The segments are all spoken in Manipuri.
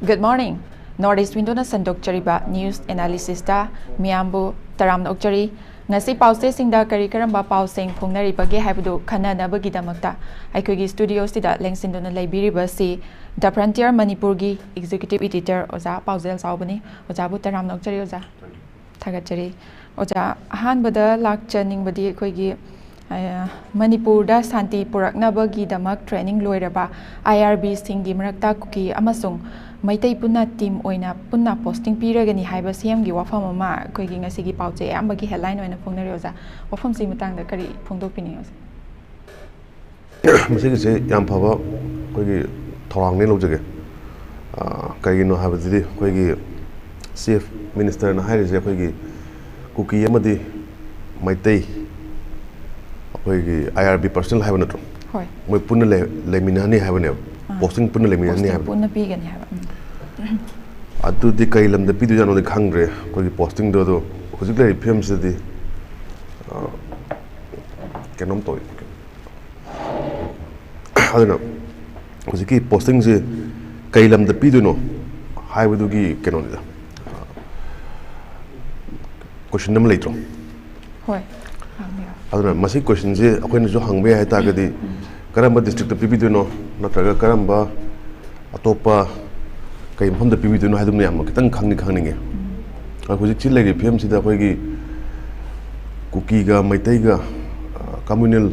Good morning. Northeast Windona Sandok Chariba News Analysis da Miambu Taram Okchari Nasi Pause Sing da Karikaramba Pausing Pungnari Bagi Habudu Kanana Bagidamakta Aikogi Studios da Lengsindona Libiri Basi The Frontier Manipurgi Executive Editor Oza Paojel Chaoba Ozabu Taram Okchari Oza Tagachari Oza Han Bada Lak Channing Badi Koigi Manipur da Santi Purakna Bagi Damak Training Loiraba IRB Singi Marakta Kuki Amasung Maitai Puna team oina Puna posting piragani haiba CM gi wafam ama koigi ngasigi pauche ambagi headline oina phongnari oza wafam si matang da kari phongdokpini oza masigi se yam phaba koigi thorang ne lojage kai no habadi koigi chief minister na haire je koigi kuki amadi maitai koigi IRB personal haiba natro hoi moi punna leminani haiba ne posting punna leminani haiba punna pigani haiba adu di kai lam da pidu jano de khangre ko gi posting do hojik le film se di kenom toy aduna hojik posting se kai lam da pidu no haibu du gi kenon da question nam leitro hoi aduna masi question se akoina jo hangbe hai ta ga di karamba district da pidu no natraga karamba atopa kai mham da pibi do no hadum ne am kitang khangni nge a ko ji legi pm sida ko gi kuki ga maitai ga communal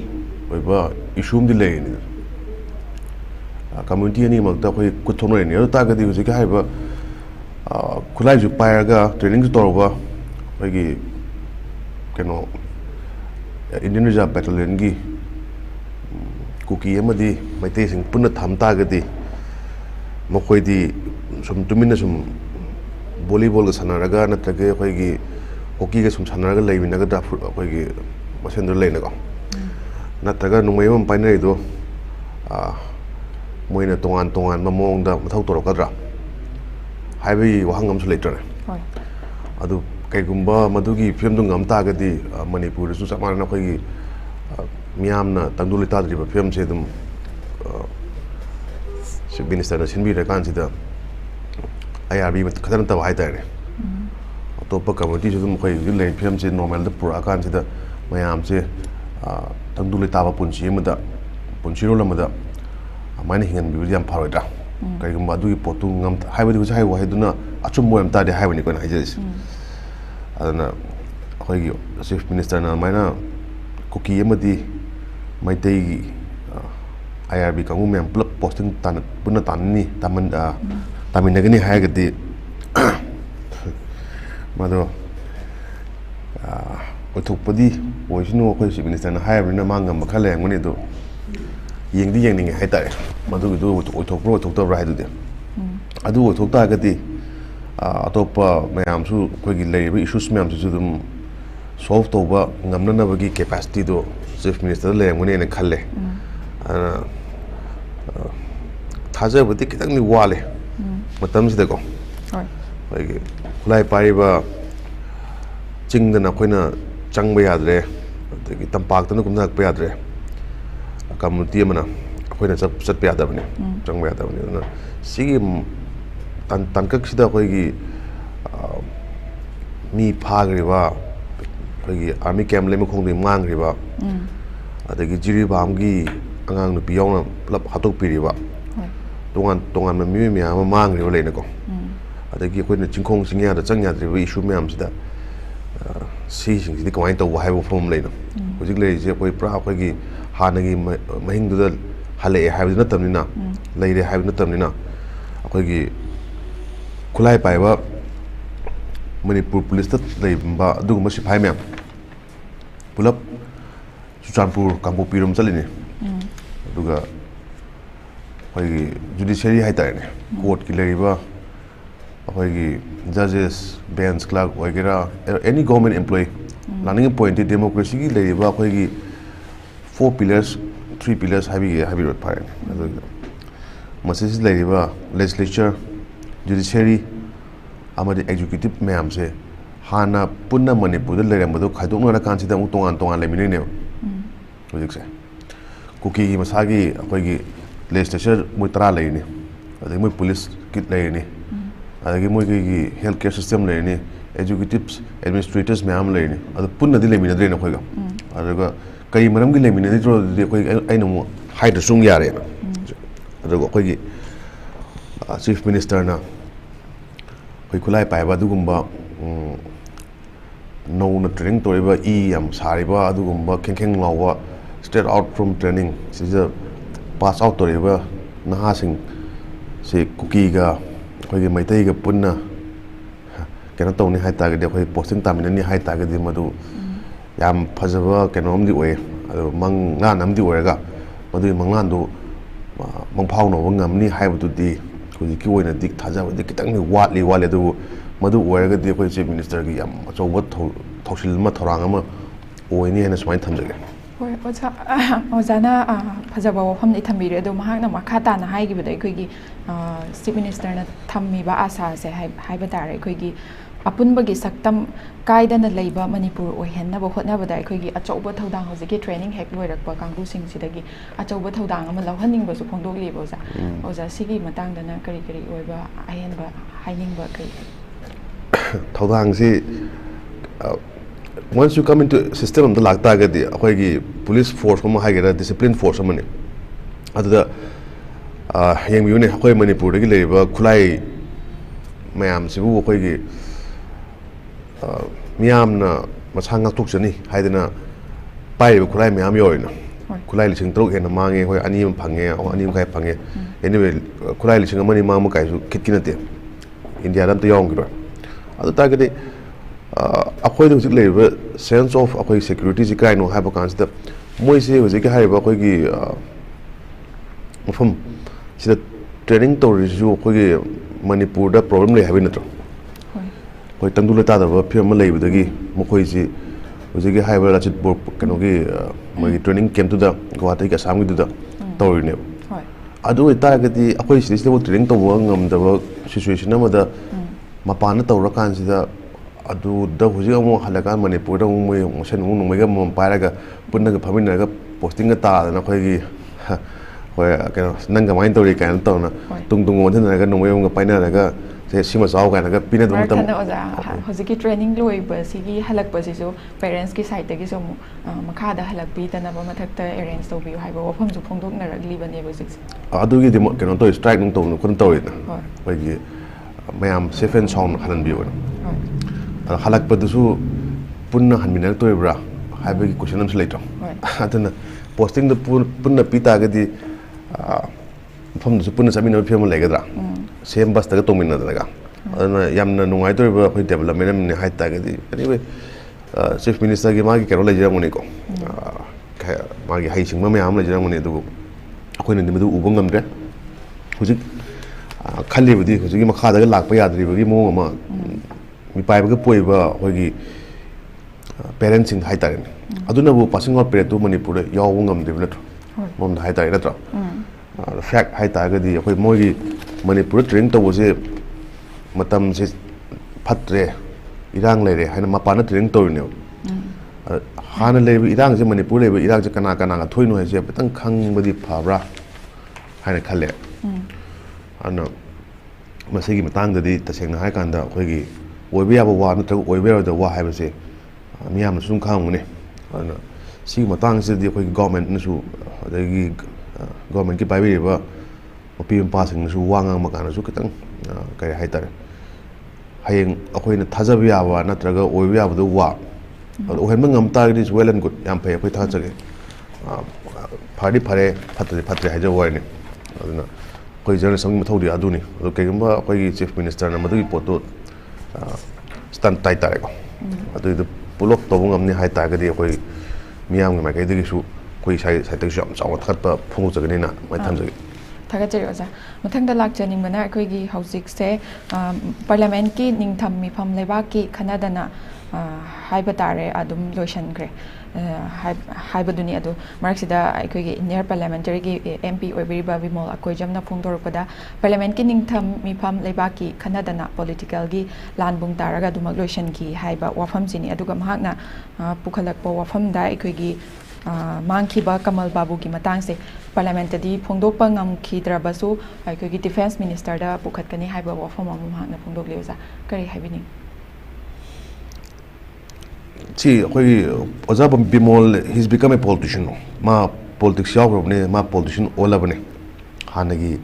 oiba issue di le ni community ni mak ta ko kuthonoi ni ta ga di ho ji ga haiba khulai ju pair ga training ju torba ko gi keno Indian Reserve Battalion gi kuki amadi maitai sing punna tham ta ga di mokoi di sum tumina sum volleyball ga sanaraga natrage khoi gi hockey ga sum sanaraga leibina ga da khoi gi masendro leina ko natraga numai mam painai do moina tongan mamong da mathau torokadra haibi wahangam su leitre hoi adu kai gumba madugi film du ngam ta ga di Manipur su samana khoi gi miamna tangdulita driba film se dum Chief Minister na sinbi rekan sida IRB mat khadam ta wai tare atopa community su dum khoi le phim se normal da pura kan sida mayam se tangdule ta ba punchi ma da punchi ro lam da amani hingan bi yam pharoi da kai gum adu potu ngam haiba du sai wa heduna achum moyam ta de haiba ni ko na hajis adana khoi gi Chief Minister na maina kuki amadi maitai IRB kamu memang plug posting tan punna tan ni taman tamin nagani hai gadi mado othuk padi oisinu ko Chief Minister na hai na mangam khale ngoni do yengdi yengning hai tare mado gi do othuk pro othuk ta rai do de adu othuk ta gadi atopa mayam su ko gi lei bi issues mayam su dum solve to ba ngamna na bagi capacity do Chief Minister le ngoni ne khalle थाजबदी कितनी वाले मतम से देखो खुलाई पाइबा चिंगदना अखोइना चंगबा याद्रे अदगी तंपाक्तना कुमनाकपा याद्रे कम्युनिटी अमना अखोइना चटपा यादबने चंगबा यादबने ना सिगी तनकक्सिदा अखोइगी मी फाग्रिबा अखोइगी army camp lame खोंदि मांग्रिबा अदगी जिरिबामगी angang nu piyong plap hatok piriba tongan mi mi ama mangri ole na ko adagi koi na chingkhong singya da changya dri issue mi am sida si sing si ko ai to wa hai form le no hojik le je koi pra koi gi hanagi mahing du da hale hai na tamni na leire hai na tamni na koi gi khulai pai ba Manipur police ta leiba adu ma si phai myam pulap Suchanpur kampu pirum chalini duga hoi judiciary hai tare court ki leriba hoi judges bench clerk wagera any government employee learning appointed democracy ki leriba hoi 4 pillars 3 pillars habi rot pare masis leriba legislature judiciary amadi executive mayam se hana punna Manipur da leramado khaidok na kan sida mu tongan lemine ne hojik se kuki masagi akoigi legislature mui tara leini adai mui police kit leini adagi moi gi healthcare system leini executives administrators myam leini adu punna di lemina dre na khoiga adaga kai maram gi lemina di tro di khoi aina mo haida sung yare adaga khoi gi chief minister na khoi khulai pai ba dugumba no na training toriba am sariba adugumba kheng lawa straight out from training sija pass out toriba naha sing se cookie ga khoi gi maitai ga punna kena tawni hai ta ga de khoi posting tamina ni hai ta ga di madu yam phajaba kenom di oe ado mang nga nam di oega madu manglan do mang phau no ngam ni hai bu di khoi ki oina dik thaja wa dik kitang ni watli wale do madu oega di khoi chief minister gi yam achoba thausil ma thorang ama oini hena smain thamjage hoi ozana phajaba wafam ni thambire do mahak na makha ta na hai gi bada khoi gi chief minister na thammi ba asa se hai ba tare khoi gi apunbagi saktam kaidana leiba manipur ohenna ba hotna bada khoi gi achauba thodang hojiki training hek loirakpa kangbu sing sidagi achauba thodang ama lawhaning ba su phongdok li boza oza sigi matang dana kari kari oiba ahen ba haining ba kai thodang si once you come into system the lagta ga di khoi gi police force ko ma haigera discipline force amane adada yeng yune khoi manipur gi leiba khulai mayam sibu khoi gi miyam na masang ngak tuk chani haidana pai khulai miyam yoina khulai lising trok hena mange hoi ani phange o ani kai phange anyway khulai lising amani ma ma kai su kitkinate india ram ta yong giro adu ta gade akhoi du jik leiba sense of akhoi security ji kai no haba kan sta moi se ho jik haiba akhoi gi mafam sida training to review akhoi gi manipur da problem le habi natro hoi tangdula ta da ba phim ma leiba dagi mokhoi ji hojigi haiba la chit bor kano gi magi training camp tu da gwata ga sam gi du da tori ne hoi adu ta ga di akhoi si sida training to wa ngam da ba situation ma da mapana to ra kan sida adu da hoji amo halaka manipur da mo mosen mo mai ga mo para ga punna ga phamin ga posting ga ta na khoi gi hoi ka nang ga main tori kan to na tung mo than ga no mo ga paina ga se sima saw ga ga pina dum tam hojiki training loi ba sigi halak ba si so parents ki side gi so makha da halak bi ta na ba mathak ta arrange to bi hai ba wafam su phongdok na ragli ba ne ba sik adu gi demo keno to strike nung to no kun to ina hoi gi mayam safe and sound halan bi wona halak pa du su punna hanmina to ibra hai ba gi question am later adana posting the punna pita ga di phom du punna samina phim la ga dra same bus daga tomina daga adana yamna nungai to ba khoi development ne hai ta ga di anyway chief minister gi magi kero la jira ngoni ko magi hai sing ma me am la jira ngoni du khoi ne du ubong ngam de hujik khali budi hujik ma kha daga lak pa yadri bagi mo ma mi pai ba poi ba khoi gi parents sing hai ta ne aduna bu passing out period tu manipur da yaw ngam de na mom da hai ta na tra fact hai ta ga di khoi moi gi manipur training to was matam se phatre irang le re haina mapana training to ne hana le irang je manipur le irang je kana kana ga thoinu hai je patang khang badi phabra haina khalle ana masigi matang da di taseng na hai kan da khoi gi oibe ya ba wa na tra oibe da wa hai ba se miyam na sum khang ne ana si matang se di khoi government na su da gi government ki pai bi ba opim passing na su wanga ma kana su kitang kai hai tar hayeng akhoi na thajab ya wa na traga oibe ya ba do wa o hen ngam ta is well and good yam phe akhoi tha chage phari phare phatre hai ja wa ne aduna koi jana sang mathau di aduni ado kai gamba akhoi gi chief minister na madu poto stand tai tare ko ado pulok to ngam ni hai ta ga di akhoi miyam ma kai di su koi sai tak jam chaw that pa phungu chagani na mai tham jage thagachari oza mathangda lakchani mana akoi gi housik se parliament ki ningtham mi pham leba ki khanadana haiba tare adum lotion gre haiba duni adu marksida akoi gi near parliamentary gi mp oibiriba bimol akoi jamna phungdorpada parliament ki ningtham mi pham leba ki khanadana political gi lanbung taraga dumak lotion ki haiba wafam sini aduga mahakna pukhalakpa wafam da akoi gi ꯃꯥꯡꯈꯤꯕ ꯀꯃꯜ ꯕꯥꯕꯨꯒꯤ ꯃꯇꯥꯡꯁꯦ ꯄꯥꯔꯂꯤꯌꯥꯃꯦꯟꯇꯗꯤ ꯐꯣꯡꯗꯣꯛꯄ ꯉꯝꯈꯤꯗ꯭ꯔꯕꯁꯨ ꯑꯩꯈꯣꯏꯒꯤ ꯗꯤꯐꯦꯟꯁ ꯃꯤꯅꯤꯁꯇꯔꯗ ꯄꯨꯈꯠꯀꯅꯤ ꯍꯥꯏꯕ ꯋꯥꯐꯝ ꯑꯃ ꯃꯍꯥꯛꯅ ꯐꯣꯡꯗꯣꯛꯂꯤ ꯑꯣꯖꯥ ꯀꯔꯤ ꯍꯥꯏꯕꯤꯅꯤꯡ ꯁꯤ ꯑꯩꯈꯣꯏꯒꯤ ꯑꯣꯖꯥ ꯕꯤꯃꯣꯜ ꯍꯤꯁ ꯕꯤꯀꯝ ꯑꯦ ꯄꯣꯂꯤꯇꯤಷꯤꯌꯟ ꯃꯥ ꯄꯣꯂꯤꯇꯤꯛꯁ ꯌꯥꯎꯈ꯭ꯔꯕꯅꯤ ꯃꯥ ꯄꯣꯂꯤꯇꯤಷꯤꯌꯟ ꯑꯣꯜꯂꯕꯅꯤ ꯍꯥꯟꯅꯒꯤ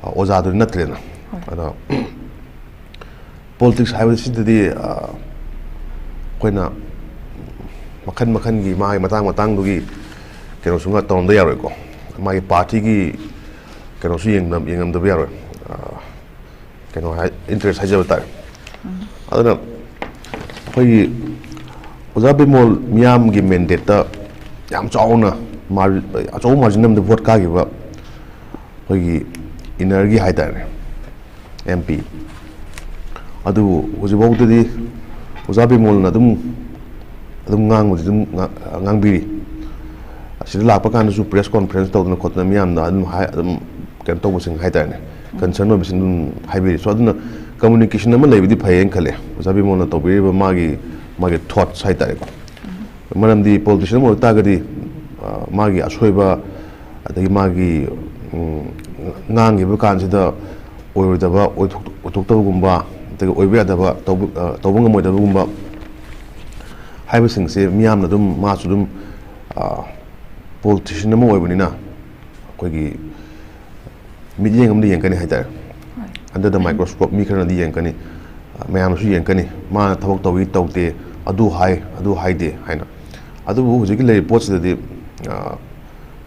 ꯑꯣꯖꯥꯗꯨꯗꯤ ꯅꯠꯇ꯭ꯔꯦꯅ ꯑꯗꯣ ꯄꯣꯂꯤꯇꯤꯛꯁ ꯍꯥꯏꯕꯁꯤꯗꯗꯤ ꯑꯩꯈꯣꯏꯅ ꯃꯈꯜ ꯃꯈꯜꯒꯤ ꯃꯥꯒꯤ ꯃꯇꯥꯡ ꯃꯇꯥꯡꯗꯨꯒꯤ ꯀꯩꯅꯣꯁꯨ ꯉꯥꯛ ꯇꯧꯔꯝꯗ ꯌꯥꯔꯣꯏꯀꯣ ꯃꯥꯒꯤ ꯄꯥꯔꯇꯤꯒꯤ ꯀꯩꯅꯣꯁꯨ ꯌꯦꯡꯉꯝꯗꯕ ꯌꯥꯔꯣꯏ ꯀꯩꯅꯣ ꯏꯟꯇꯔꯦꯁ ꯍꯥꯏꯖꯕ ꯇꯥꯔꯦ ꯑꯗꯨꯅ ꯑꯩꯈꯣꯏꯒꯤ ꯑꯣꯖꯥ ꯕꯤꯃꯣꯜ ꯃꯤꯌꯥꯝꯒꯤ ꯃꯦꯟꯗꯦꯠꯇ ꯌꯥꯝ ꯆꯥꯎꯅ ꯑꯆꯧꯕ ꯃꯥꯔꯖꯤꯟ ꯑꯃꯗ ꯚꯣꯠ ꯀꯥꯈꯤꯕ ꯑꯩꯈꯣꯏꯒꯤ ꯏꯟꯅꯔꯒꯤ ꯍꯥꯏꯇꯥꯔꯦ MP ꯑꯗꯨꯕꯨ ꯍꯧꯖꯤꯛꯐꯥꯎꯗꯗꯤ ꯑꯣꯖꯥ ꯕꯤꯃꯣꯜꯅ ꯑꯗꯨꯝ ꯉꯥꯡꯕꯗꯤ ꯑꯗꯨꯝ ꯉꯥꯡꯕꯤꯔꯤ ꯑꯁꯤꯗ ꯂꯥꯛꯄ ꯀꯥꯟꯗꯁꯨ ꯄ꯭ꯔꯦꯁ ꯀꯣꯟꯐꯔꯦꯟꯁ ꯇꯧꯗꯅ ꯈꯣꯠꯇꯅ ꯃꯤꯌꯥꯝꯅ ꯑꯗꯨꯝ ꯀꯩꯅꯣ ꯇꯧꯕꯁꯤꯡ ꯍꯥꯏꯇꯥꯔꯦꯅꯦ ꯀꯟꯁꯔꯟ ꯑꯣꯏꯕꯁꯤꯡ ꯑꯗꯨꯝ ꯍꯥꯏꯕꯤꯔꯤ ꯁꯣ ꯑꯗꯨꯅ ꯀꯝꯃꯨꯅꯤꯀꯦꯁꯟ ꯑꯃ ꯂꯩꯕꯗꯤ ꯐꯩꯌꯦꯅ ꯈꯜꯂꯦ ꯑꯣꯖꯥ ꯕꯤꯃꯣꯜꯅ ꯇꯧꯕꯤꯔꯤꯕ ꯃꯥꯒꯤ ꯊꯣꯠꯁ ꯍꯥꯏꯇꯥꯔꯦꯀꯣ ꯃꯔꯝꯗꯤ ꯄꯣꯂꯤꯇꯤಷꯤꯌꯟ ꯑꯃ ꯑꯣꯏꯇꯥꯔꯒꯗꯤ ꯃꯥꯒꯤ ꯑꯁꯣꯏꯕ ꯑꯗꯒꯤ ꯃꯥꯒꯤ ꯉꯥꯡꯈꯤꯕ ꯀꯥꯟꯁꯤꯗ ꯑꯣꯏꯔꯣꯏꯗꯕ ꯑꯣꯏꯊꯣꯛꯇꯕꯒꯨꯝꯕ ꯑꯗꯒꯤ ꯑꯣꯏꯕ ꯌꯥꯗꯕ ꯇꯧꯕ ꯉꯝꯃꯣꯏꯗꯕꯒꯨꯝꯕ ꯍꯥꯏꯕꯁꯤꯡꯁꯦ ꯃꯤꯌꯥꯝꯅ ꯑꯗꯨꯝ ꯃꯥꯁꯨ ꯑꯗꯨꯝ ꯄꯣꯂꯤꯇꯤಷꯤꯌꯟ ꯑꯃ ꯑꯣꯏꯕꯅꯤꯅ ꯑꯩꯈꯣꯏꯒꯤ ꯃꯤꯠꯌꯦꯡ ꯑꯃꯗ ꯌꯦꯡꯒꯅꯤ ꯍꯥꯏꯇꯥꯔꯦ ꯑꯟꯗꯔ ꯗ ꯃꯥꯏꯀ꯭ꯔꯣꯁꯀꯣꯞ ꯃꯤ ꯈꯔꯅꯗꯤ ꯌꯦꯡꯒꯅꯤ ꯃꯌꯥꯝꯅꯁꯨ ꯌꯦꯡꯒꯅꯤ ꯃꯥꯅ ꯊꯕꯛ ꯇꯧꯏ ꯇꯧꯗꯦ ꯑꯗꯨ ꯍꯥꯏꯗꯦ ꯍꯥꯏꯅ ꯑꯗꯨꯕꯨ ꯍꯧꯖꯤꯛꯀꯤ ꯂꯩꯔꯤꯕ ꯄꯣꯠꯁꯤꯗꯗꯤ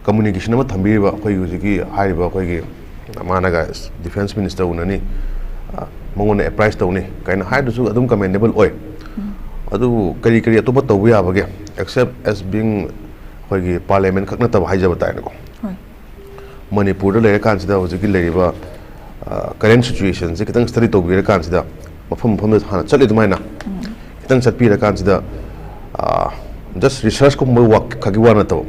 ꯀꯝꯃꯨꯅꯤꯀꯦꯁꯟ ꯑꯃ ꯊꯝꯕꯤꯔꯤꯕ ꯑꯩꯈꯣꯏꯒꯤ ꯍꯧꯖꯤꯛꯀꯤ ꯍꯥꯏꯔꯤꯕ ꯑꯩꯈꯣꯏꯒꯤ ꯃꯥꯅꯒ ꯗꯤꯐꯦꯟꯁ ꯃꯤꯅꯤꯁꯇꯔ ꯎꯅꯅꯤ ꯃꯉꯣꯟꯗ ꯑꯦꯄ꯭ꯔꯥꯏꯁ ꯇꯧꯅꯤ ꯀꯥꯏꯅ ꯍꯥꯏꯔꯁꯨ ꯑꯗꯨꯝ ꯀꯃꯦꯟꯗꯦꯕꯜ ꯑꯣꯏ ꯑꯗꯨꯕꯨ ꯀꯔꯤ ꯑꯇꯣꯞꯄ ꯇꯧꯕ ꯌꯥꯕꯒꯦ ꯑꯦꯛꯁꯦꯞ ꯑꯦꯁ ꯕꯤꯡ ꯑꯩꯈꯣꯏꯒ ꯄꯥꯔꯂꯤꯌꯥꯃꯦꯟ ꯈꯛ ꯅꯠꯇꯕ ꯍꯥꯏꯖꯕ ꯇꯥꯔꯦꯀꯣ ꯃꯅꯤꯄꯨꯔꯗ ꯂꯩꯔꯀꯥꯟꯁꯤꯗ ꯍꯧꯖꯤꯛꯀꯤ ꯂꯩꯔꯤꯕ ꯀꯔꯦꯟ ꯁꯤꯆꯨꯋꯦꯁꯟꯁꯦ ꯈꯤꯇꯪ ꯁ꯭ꯇꯗꯤ ꯇꯧꯕꯤꯔꯀꯥꯟꯁꯤꯗ ꯃꯐꯝꯗ ꯍꯥꯟꯅ ꯆꯠꯂꯤ ꯑꯗꯨꯃꯥꯏꯅ ꯈꯤꯇꯪ ꯆꯠꯄꯤꯔꯀꯥꯟꯁꯤꯗ ꯖꯁ ꯔꯤꯁꯔꯁꯀꯨꯝꯕ ꯋꯥꯛ ꯈꯛꯀꯤ ꯋꯥ ꯅꯠꯇꯕ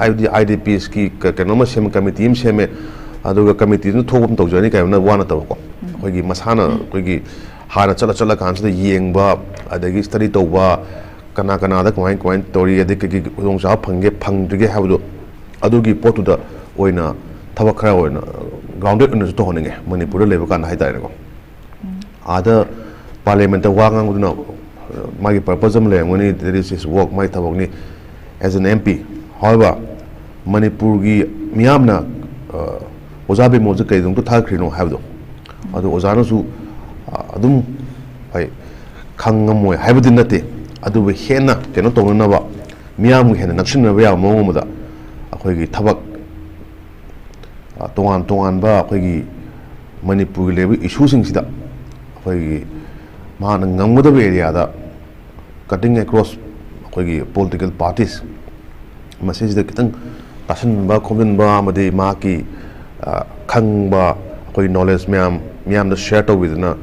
ꯍꯥꯏꯕꯗꯤ IDPsꯀꯤ ꯀꯩꯅꯣꯃ ꯁꯦꯝꯃꯦ ꯀꯃꯤꯇꯤ ꯑꯃ ꯁꯦꯝꯃꯦ ꯑꯗꯨꯒ ꯀꯃꯤꯇꯤꯗꯨꯅ ꯊꯣꯛꯄ ꯑꯃ ꯇꯧꯖꯔꯅꯤ ꯀꯥꯏꯅ ꯋꯥ ꯅꯠꯇꯕꯀꯣ ꯑꯩꯈꯣꯏꯒꯤ ꯃꯁꯥꯅ ꯑꯩꯈꯣꯏꯒꯤ ꯍꯥꯟꯅ ꯆꯠꯂꯀꯥꯟꯁꯤꯗ ꯌꯦꯡꯕ ꯑꯗꯒꯤ ꯁ꯭ꯇꯗꯤ ꯇꯧꯕ ꯀꯅꯥꯗ ꯀꯃꯥꯏꯅ ꯇꯧꯔꯤ ꯑꯗꯩ ꯀꯩꯀꯩ ꯈꯨꯗꯣꯡꯆꯥꯕ ꯐꯪꯗ꯭ꯔꯤꯒꯦ ꯍꯥꯏꯕꯗꯣ ꯑꯗꯨꯒꯤ ꯄꯣꯠꯇꯨꯗ ꯑꯣꯏꯅ ꯊꯕꯛ ꯈꯔ ꯑꯣꯏꯅ ꯒ꯭ꯔꯥꯎꯟꯗꯦꯠ ꯑꯣꯏꯅꯁꯨ ꯇꯧꯍꯟꯅꯤꯡꯉꯦ ꯃꯅꯤꯄꯨꯔꯗ ꯂꯩꯕ ꯀꯥꯟꯗ ꯍꯥꯏꯇꯥꯔꯦꯀꯣ ꯑꯥꯗ ꯄꯥꯔꯂꯤꯌꯥꯃꯦꯟꯇ ꯋꯥ ꯉꯥꯡꯕꯗꯨꯅ ꯃꯥꯒꯤ ꯄꯔꯄꯁ ꯑꯃ ꯂꯩꯔꯝꯒꯅꯤ ꯗꯦꯠ ꯏꯁ ꯍꯤꯁ ꯋꯥꯔꯛ ꯃꯥꯒꯤ ꯊꯕꯛꯅꯤ ꯑꯦज ꯑꯦꯟ MP ꯍꯥꯎꯕ ꯃꯅꯤꯄꯨꯔꯒꯤ ꯃꯤꯌꯥꯝꯅ ꯑꯣꯖꯥ ꯕꯤꯃꯣꯜꯁꯦ ꯀꯩꯗꯧꯝꯇ ꯊꯥꯈ꯭ꯔꯤꯅꯣ ꯍꯥꯏꯕꯗꯣ ꯑꯗꯣ ꯑꯣꯖꯥꯅꯁꯨ ꯑꯗꯨꯝ ꯍꯣꯏ ꯈꯪꯉꯝꯃꯣꯏ ꯍꯥꯏꯕꯗꯤ ꯅꯠꯇꯦ ꯑꯗꯨꯕꯨ ꯍꯦꯟꯅ ꯀꯩꯅꯣ ꯇꯧꯅꯅꯕ ꯃꯤꯌꯥꯝꯒ ꯍꯦꯟꯅ ꯅꯛꯁꯤꯟꯅꯕ ꯌꯥꯕ ꯃꯑꯣꯡ ꯑꯃꯗ ꯑꯩꯈꯣꯏꯒꯤ ꯊꯕꯛ ꯇꯣꯉꯥꯟꯕ ꯑꯩꯈꯣꯏꯒꯤ ꯃꯅꯤꯄꯨꯔꯒꯤ ꯂꯩꯔꯤꯕ ꯏꯁꯨꯁꯤꯡꯁꯤꯗ ꯑꯩꯈꯣꯏꯒꯤ ꯃꯍꯥꯛꯅ ꯉꯝꯒꯗꯕ ꯑꯦꯔꯤꯌꯥꯗ ꯀꯠꯇꯤꯡ ꯑꯦꯀ꯭ꯔꯣꯁ ꯑꯩꯈꯣꯏꯒꯤ ꯄꯣꯂꯤꯇꯤꯀꯦꯜ ꯄꯥꯔꯇꯤꯁ ꯃꯁꯤꯁꯤꯗ ꯈꯤꯇꯪ ꯇꯥꯁꯟꯕ ꯈꯣꯝꯖꯤꯟꯕ ꯑꯃꯗꯤ ꯃꯍꯥꯛꯀꯤ ꯈꯪꯕ ꯑꯩꯈꯣꯏ ꯅꯣꯂꯦꯖ ꯃꯤꯌꯥꯝꯗ ꯁꯤꯌꯔ ꯇꯧꯕꯤꯗꯨꯅ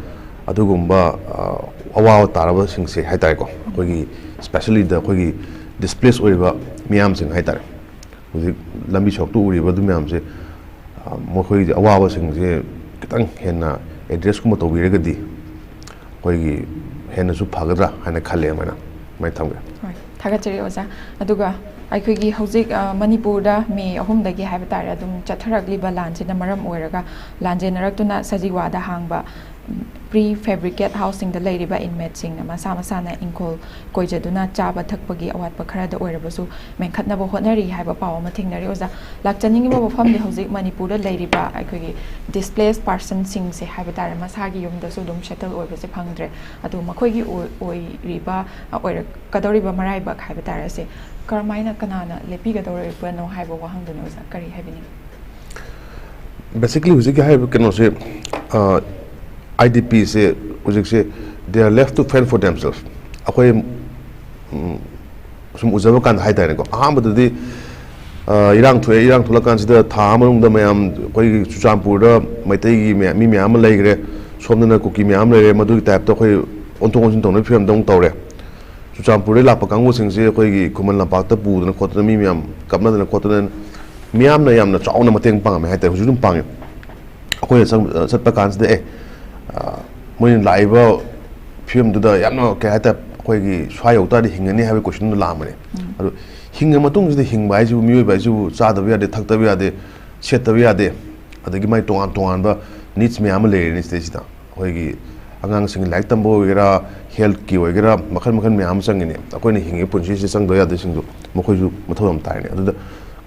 ꯑꯗꯨꯒꯨꯝꯕ ꯑꯋꯥꯕ ꯇꯥꯔꯕꯁꯤꯡꯁꯦ ꯍꯥꯏꯇꯥꯔꯦꯀꯣ ꯑꯩꯈꯣꯏꯒꯤ ꯁ꯭ꯄꯦꯁꯦꯜꯂꯤꯗ ꯑꯩꯈꯣꯏꯒꯤ ꯗꯤꯁꯄ꯭ꯂꯦꯁ ꯑꯣꯏꯔꯤꯕ ꯃꯤꯌꯥꯝꯁꯤꯡ ꯍꯥꯏꯇꯥꯔꯦ ꯍꯧꯖꯤꯛ ꯂꯝꯕꯤ ꯁꯣꯔꯣꯛꯇ ꯎꯔꯤꯕ ꯑꯗꯨ ꯃꯌꯥꯝꯁꯦ ꯃꯈꯣꯏꯒꯤ ꯑꯋꯥꯕꯁꯤꯡꯁꯦ ꯈꯤꯇꯪ ꯍꯦꯟꯅ ꯑꯦꯗ꯭ꯔꯦꯁꯀꯨꯝꯕ ꯇꯧꯕꯤꯔꯒꯗꯤ ꯑꯩꯈꯣꯏꯒꯤ ꯍꯦꯟꯅꯁꯨ ꯐꯒꯗ꯭ꯔꯥ ꯍꯥꯏꯅ ꯈꯜꯂꯦ ꯑꯗꯨꯃꯥꯏꯅ ꯊꯝꯒꯦ ꯍꯣꯏ ꯊꯥꯒꯠꯆꯔꯤ ꯑꯣꯖꯥ ꯑꯗꯨꯒ ꯑꯩꯈꯣꯏꯒꯤ ꯍꯧꯖꯤꯛ ꯃꯅꯤꯄꯨꯔꯗ ꯃꯦ 3ꯗꯒꯤ ꯍꯥꯏꯕ ꯇꯥꯔꯦ ꯑꯗꯨꯝ ꯆꯠꯊꯔꯛꯂꯤꯕ ꯂꯥꯟꯁꯤꯅ ꯃꯔꯝ ꯑꯣꯏꯔꯒ ꯂꯥꯟꯖꯦꯟꯅꯔꯛꯇꯨꯅ ꯁꯖꯤꯋꯥꯗ ꯍꯥꯡꯕ ꯄ꯭ꯔꯤ ꯐꯦꯕ꯭ꯔꯤꯀꯦꯠ ꯍꯥꯎꯁꯁꯤꯡꯗ ꯂꯩꯔꯤꯕ ꯏꯟꯃꯦꯠꯁꯤꯡꯅ ꯃꯁꯥꯅ ꯏꯪꯈꯣꯜ ꯀꯣꯏꯖꯗꯨꯅ ꯆꯥꯕ ꯊꯛꯄꯒꯤ ꯑꯋꯥꯠꯄ ꯈꯔꯗ ꯑꯣꯏꯔꯕꯁꯨ ꯃꯦꯟꯈꯠꯅꯕ ꯍꯣꯠꯅꯔꯤ ꯍꯥꯏꯕ ꯄꯥꯎ ꯑꯃ ꯊꯦꯡꯅꯔꯤ ꯑꯣꯖꯥ ꯂꯥꯛꯆꯅꯤꯡꯉꯤꯕ ꯃꯐꯝꯗꯤ ꯍꯧꯖꯤꯛ ꯃꯅꯤꯄꯨꯔꯗ ꯂꯩꯔꯤꯕ ꯑꯩꯈꯣꯏꯒꯤ ꯗꯤꯁꯄ꯭ꯂꯦꯁ ꯄꯥꯔꯁꯟꯁꯤꯡꯁꯦ ꯍꯥꯏꯕ ꯇꯥꯔꯦ ꯃꯁꯥꯒꯤ ꯌꯨꯝꯗꯁꯨ ꯑꯗꯨꯝ ꯁꯦꯇꯜ ꯑꯣꯏꯕꯁꯦ ꯐꯪꯗ꯭ꯔꯦ ꯑꯗꯨ ꯃꯈꯣꯏꯒꯤ ꯑꯣꯏꯔꯛꯀꯗꯧꯔꯤꯕ ꯃꯔꯥꯏꯕꯛ ꯍꯥꯏꯕ ꯇꯥꯔꯦ ꯑꯁꯤ ꯀꯔꯝꯍꯥꯏꯅ ꯀꯅꯥꯅ ꯂꯦꯞꯄꯤꯒꯗꯧꯔꯤꯕꯅꯣ ꯍꯥꯏꯕ ꯋꯥꯍꯪꯗꯨꯅꯤ ꯑꯣꯖꯥ ꯀꯔꯤ ꯍꯥꯏꯕꯤꯅꯤꯡꯉꯤ ꯕꯦꯁꯤꯀꯂꯤ ꯍꯧꯖꯤꯛꯀꯤ ꯍꯥꯏꯔꯤꯕ ꯀꯩꯅꯣꯁꯦ IDPꯁꯦ ꯍꯧꯖꯤꯛꯁꯦ they are left to fend for themself ꯑꯩꯈꯣꯏ ꯁꯨꯝ ꯎꯖꯕ ꯀꯥꯟꯗ ꯍꯥꯏꯇꯥꯔꯦꯀꯣ ꯑꯍꯥꯟꯕꯗꯗꯤ ꯏꯔꯥꯡ ꯊꯣꯛꯂꯛꯀꯥꯟꯁꯤꯗ ꯊꯥ ꯃꯅꯨꯡꯗ ꯃꯌꯥꯝ ꯑꯩꯈꯣꯏꯒꯤ ꯆꯨꯔꯆꯥꯟꯄꯨꯔꯗ ꯃꯩꯇꯩꯒꯤ ꯃꯤ ꯃꯌꯥꯝ ꯑꯃ ꯂꯩꯈ꯭ꯔꯦ ꯁꯣꯝꯗꯅ ꯀꯨꯀꯤ ꯃꯌꯥꯝ ꯂꯩꯔꯦ ꯃꯗꯨꯒꯤ ꯇꯥꯏꯞꯇ ꯑꯩꯈꯣꯏ ꯑꯣꯟꯊꯣꯛ ꯑꯣꯟꯁꯤꯟ ꯇꯧꯅꯕꯒꯤ ꯐꯤꯕꯝꯗ ꯑꯃꯨꯛ ꯇꯧꯔꯦ ꯆꯨꯔꯆꯥꯟꯄꯨꯔꯗꯒꯤ ꯂꯥꯛꯄ ꯀꯥꯡꯕꯨꯁꯤꯡꯁꯦ ꯑꯩꯈꯣꯏꯒꯤ ꯈꯨꯃꯟ ꯂꯝꯄꯥꯛꯇ ꯄꯨꯗꯅ ꯈꯣꯠꯇꯅ ꯃꯤ ꯃꯌꯥꯝ ꯀꯞꯅꯗꯅ ꯈꯣꯠꯇꯅ ꯃꯤꯌꯥꯝꯅ ꯌꯥꯝꯅ ꯆꯥꯎꯅ ꯃꯇꯦꯡ ꯄꯥꯡꯉꯝꯃꯦ ꯍꯥꯏꯇꯥꯔꯦ ꯍꯧꯖꯤꯛ ꯑꯗꯨꯝ ꯄꯥꯡꯉꯦ ꯑꯩꯈꯣꯏꯅ ꯆꯠꯄ ꯀꯥꯟꯁꯤꯗ ꯃꯣꯏꯅ ꯂꯥꯛꯏꯕ ꯐꯤꯕꯝꯗꯨꯗ ꯌꯥꯝꯅ ꯀꯩ ꯍꯥꯏꯇꯥꯔꯦ ꯑꯩꯈꯣꯏꯒꯤ ꯁ꯭ꯋꯥꯏ ꯌꯧ ꯇꯥꯔꯗꯤ ꯍꯤꯡꯒꯅꯤ ꯍꯥꯏꯕ ꯀꯣꯏꯁꯟꯗꯣ ꯂꯥꯛꯑꯝꯕꯅꯦ ꯑꯗꯣ ꯍꯤꯡꯉ ꯃꯇꯨꯡꯁꯤꯗ ꯍꯤꯡꯕ ꯍꯥꯏꯁꯤꯕꯨ ꯃꯤꯑꯣꯏꯕ ꯍꯥꯏꯁꯤꯕꯨ ꯆꯥꯗꯕ ꯌꯥꯗꯦ ꯊꯛꯇꯕ ꯌꯥꯗꯦ ꯁꯦꯠꯇꯕ ꯌꯥꯗꯦ ꯑꯗꯒꯤ ꯃꯥꯏ ꯇꯣꯉꯥꯟꯕ ꯅꯤꯗꯁ ꯃꯌꯥꯝ ꯑꯃ ꯂꯩꯔꯦꯅꯦ ꯁꯤꯗꯩꯁꯤꯗ ꯑꯩꯈꯣꯏꯒꯤ ꯑꯉꯥꯡꯁꯤꯡ ꯂꯥꯏꯔꯤꯛ ꯇꯝꯕ ꯑꯣꯏꯒꯦꯔꯥ ꯍꯦꯜꯊꯀꯤ ꯑꯣꯏꯒꯦꯔꯥ ꯃꯈꯜ ꯃꯌꯥꯝ ꯑꯃ ꯆꯪꯉꯤꯅꯦ ꯑꯩꯈꯣꯏꯅ ꯍꯤꯡꯉꯤꯕ ꯄꯨꯟꯁꯤꯁꯤꯗ ꯆꯪꯗꯕ ꯌꯥꯗꯕꯁꯤꯡꯗꯣ ꯃꯈꯣꯏꯁꯨ ꯃꯊꯧ ꯌꯥꯝ ꯇꯥꯏꯅꯦ ꯑꯗꯨꯗ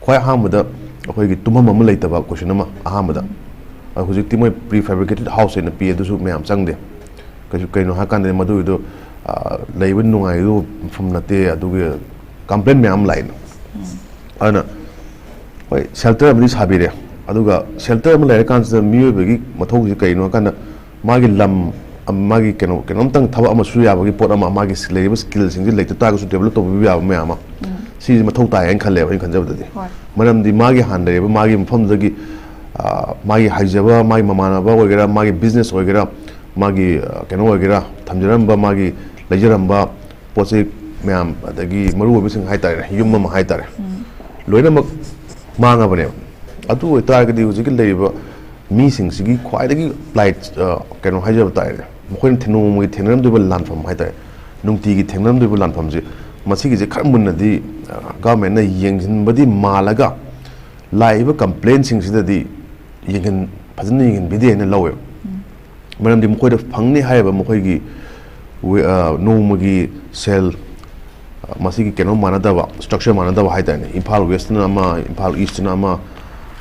ꯈ꯭ꯋꯥꯏ ꯑꯍꯥꯟꯕꯗ ꯑꯩꯈꯣꯏꯒꯤ ꯇꯨꯝꯐꯝ ꯑꯃ ꯂꯩꯇꯕ ꯀꯣꯏꯁꯟ ꯑꯃ ꯑꯍꯥꯟꯕꯗ ꯍꯧꯖꯤꯛꯇꯤ ꯃꯣꯏ ꯄ꯭ꯔꯤ ꯐꯦꯕ꯭ꯔꯤꯀꯦꯇꯦꯗ ꯍꯥꯎꯁ ꯍꯥꯏꯅ ꯄꯤ ꯑꯗꯨꯁꯨ ꯃꯌꯥꯝ ꯆꯪꯗꯦ ꯀꯩꯅꯣ ꯍꯥꯏꯔꯀꯥꯟꯗ ꯃꯗꯨꯒꯤꯗꯣ ꯂꯩꯕ ꯅꯨꯡꯉꯥꯏꯗꯣ ꯃꯐꯝ ꯅꯠꯇꯦ ꯑꯗꯨꯒꯤ ꯀꯝꯄ꯭ꯂꯦꯟ ꯃꯌꯥꯝ ꯂꯥꯛꯏꯅ ꯑꯗꯨꯅ ꯍꯣꯏ ꯁꯦꯜꯇꯔ ꯑꯃꯗꯤ ꯁꯥꯕꯤꯔꯦ ꯑꯗꯨꯒ ꯁꯦꯜꯇꯔ ꯑꯃ ꯂꯩꯔꯀꯥꯟꯁꯤꯗ ꯃꯤꯑꯣꯏꯕꯒꯤ ꯃꯊꯧꯁꯤ ꯀꯩꯅꯣ ꯍꯥꯏꯀꯥꯟꯗ ꯃꯥꯒꯤ ꯂꯝ ꯃꯥꯒꯤ ꯀꯩꯅꯣꯝꯇꯪ ꯊꯕꯛ ꯑꯃ ꯁꯨ ꯌꯥꯕꯒꯤ ꯄꯣꯠ ꯑꯃ ꯃꯥꯒꯤ ꯂꯩꯔꯤꯕ ꯁ꯭ꯀꯤꯜꯁꯤꯡꯁꯦ ꯂꯩꯇ ꯇꯥꯔꯒꯁꯨ ꯗꯦꯕꯂꯞ ꯇꯧꯕꯤꯕ ꯌꯥꯕ ꯃꯌꯥꯝ ꯑꯃ ꯁꯤꯁꯦ ꯃꯊꯧ ꯇꯥꯏ ꯍꯥꯏꯅ ꯈꯜꯂꯦꯕ ꯑꯩꯅ ꯈꯟꯖꯕꯗꯗꯤ ꯃꯔꯝꯗꯤ ꯃꯥꯒꯤ ꯍꯥꯟꯅ ꯂꯩꯔꯤꯕ ꯃꯥꯒꯤ ꯃꯐꯝꯗꯨꯗꯒꯤ ꯃꯥꯒꯤ ꯍꯩꯖꯕ ꯃꯥꯒꯤ ꯃꯃꯥꯟꯅꯕ ꯑꯣꯏꯒꯦꯔꯥ ꯃꯥꯒꯤ ꯕꯤꯖꯤꯅꯦꯁ ꯑꯣꯏꯒꯦꯔꯥ ꯃꯥꯒꯤ ꯀꯩꯅꯣ ꯑꯣꯏꯒꯦꯔꯥ ꯊꯝꯖꯔꯝꯕ ꯃꯥꯒꯤ ꯂꯩꯖꯔꯝꯕ ꯄꯣꯠ ꯆꯩ ꯃꯌꯥꯝ ꯑꯗꯒꯤ ꯃꯔꯨꯑꯣꯏꯕꯁꯤꯡ ꯍꯥꯏꯇꯥꯔꯦ ꯌꯨꯝ ꯑꯃ ꯍꯥꯏꯇꯥꯔꯦ ꯂꯣꯏꯅꯃꯛ ꯃꯥꯡꯉꯕꯅꯦꯕ ꯑꯗꯨ ꯑꯣꯏꯇꯥꯔꯒꯗꯤ ꯍꯧꯖꯤꯛꯀꯤ ꯂꯩꯔꯤꯕ ꯃꯤꯁꯤꯡꯁꯤꯒꯤ ꯈ꯭ꯋꯥꯏꯗꯒꯤ ꯀꯩꯅꯣ ꯍꯥꯏꯖꯕ ꯇꯥꯔꯦ ꯃꯈꯣꯏꯅ ꯅꯣꯡꯃꯒꯤ ꯊꯦꯡꯅꯔꯝꯗꯣꯏꯕ ꯂꯥꯟꯐꯝ ꯍꯥꯏꯇꯥꯔꯦ ꯅꯨꯡꯇꯤꯒꯤ ꯊꯦꯡꯅꯔꯝꯗꯣꯏꯕ ꯂꯥꯟꯐꯝꯁꯦ ꯃꯁꯤꯒꯤꯁꯦ ꯈꯔ ꯃꯨꯟꯅꯗꯤ ꯒꯚꯔꯟꯃꯦꯟꯠꯅ ꯌꯦꯡꯁꯤꯟꯕꯗꯤ ꯃꯥꯜꯂꯒ ꯂꯥꯛꯏꯕ ꯀꯝꯄ꯭ꯂꯦꯟꯁꯤꯡꯁꯤꯗꯗꯤ ꯐꯖꯅ ꯌꯦꯡꯁꯤꯟꯕꯤꯗꯦ ꯍꯥꯏꯅ ꯂꯧꯋꯦꯕ ꯃꯔꯝꯗꯤ ꯃꯈꯣꯏꯗ ꯐꯪꯅꯤ ꯍꯥꯏꯔꯤꯕ ꯃꯈꯣꯏꯒꯤ ꯅꯣꯡꯃꯒꯤ ꯁꯦꯜ ꯃꯁꯤꯒꯤ ꯀꯩꯅꯣ ꯃꯥꯟꯅꯗꯕ ꯁ꯭ꯇ꯭ꯔꯛꯆꯔ ꯃꯥꯟꯅꯗꯕ ꯍꯥꯏꯇꯥꯔꯦ ꯏꯝꯐꯥꯜ ꯋꯦꯁꯇꯅ ꯑꯃ ꯏꯝꯐꯥꯜ ꯏꯁꯇꯅ ꯑꯃ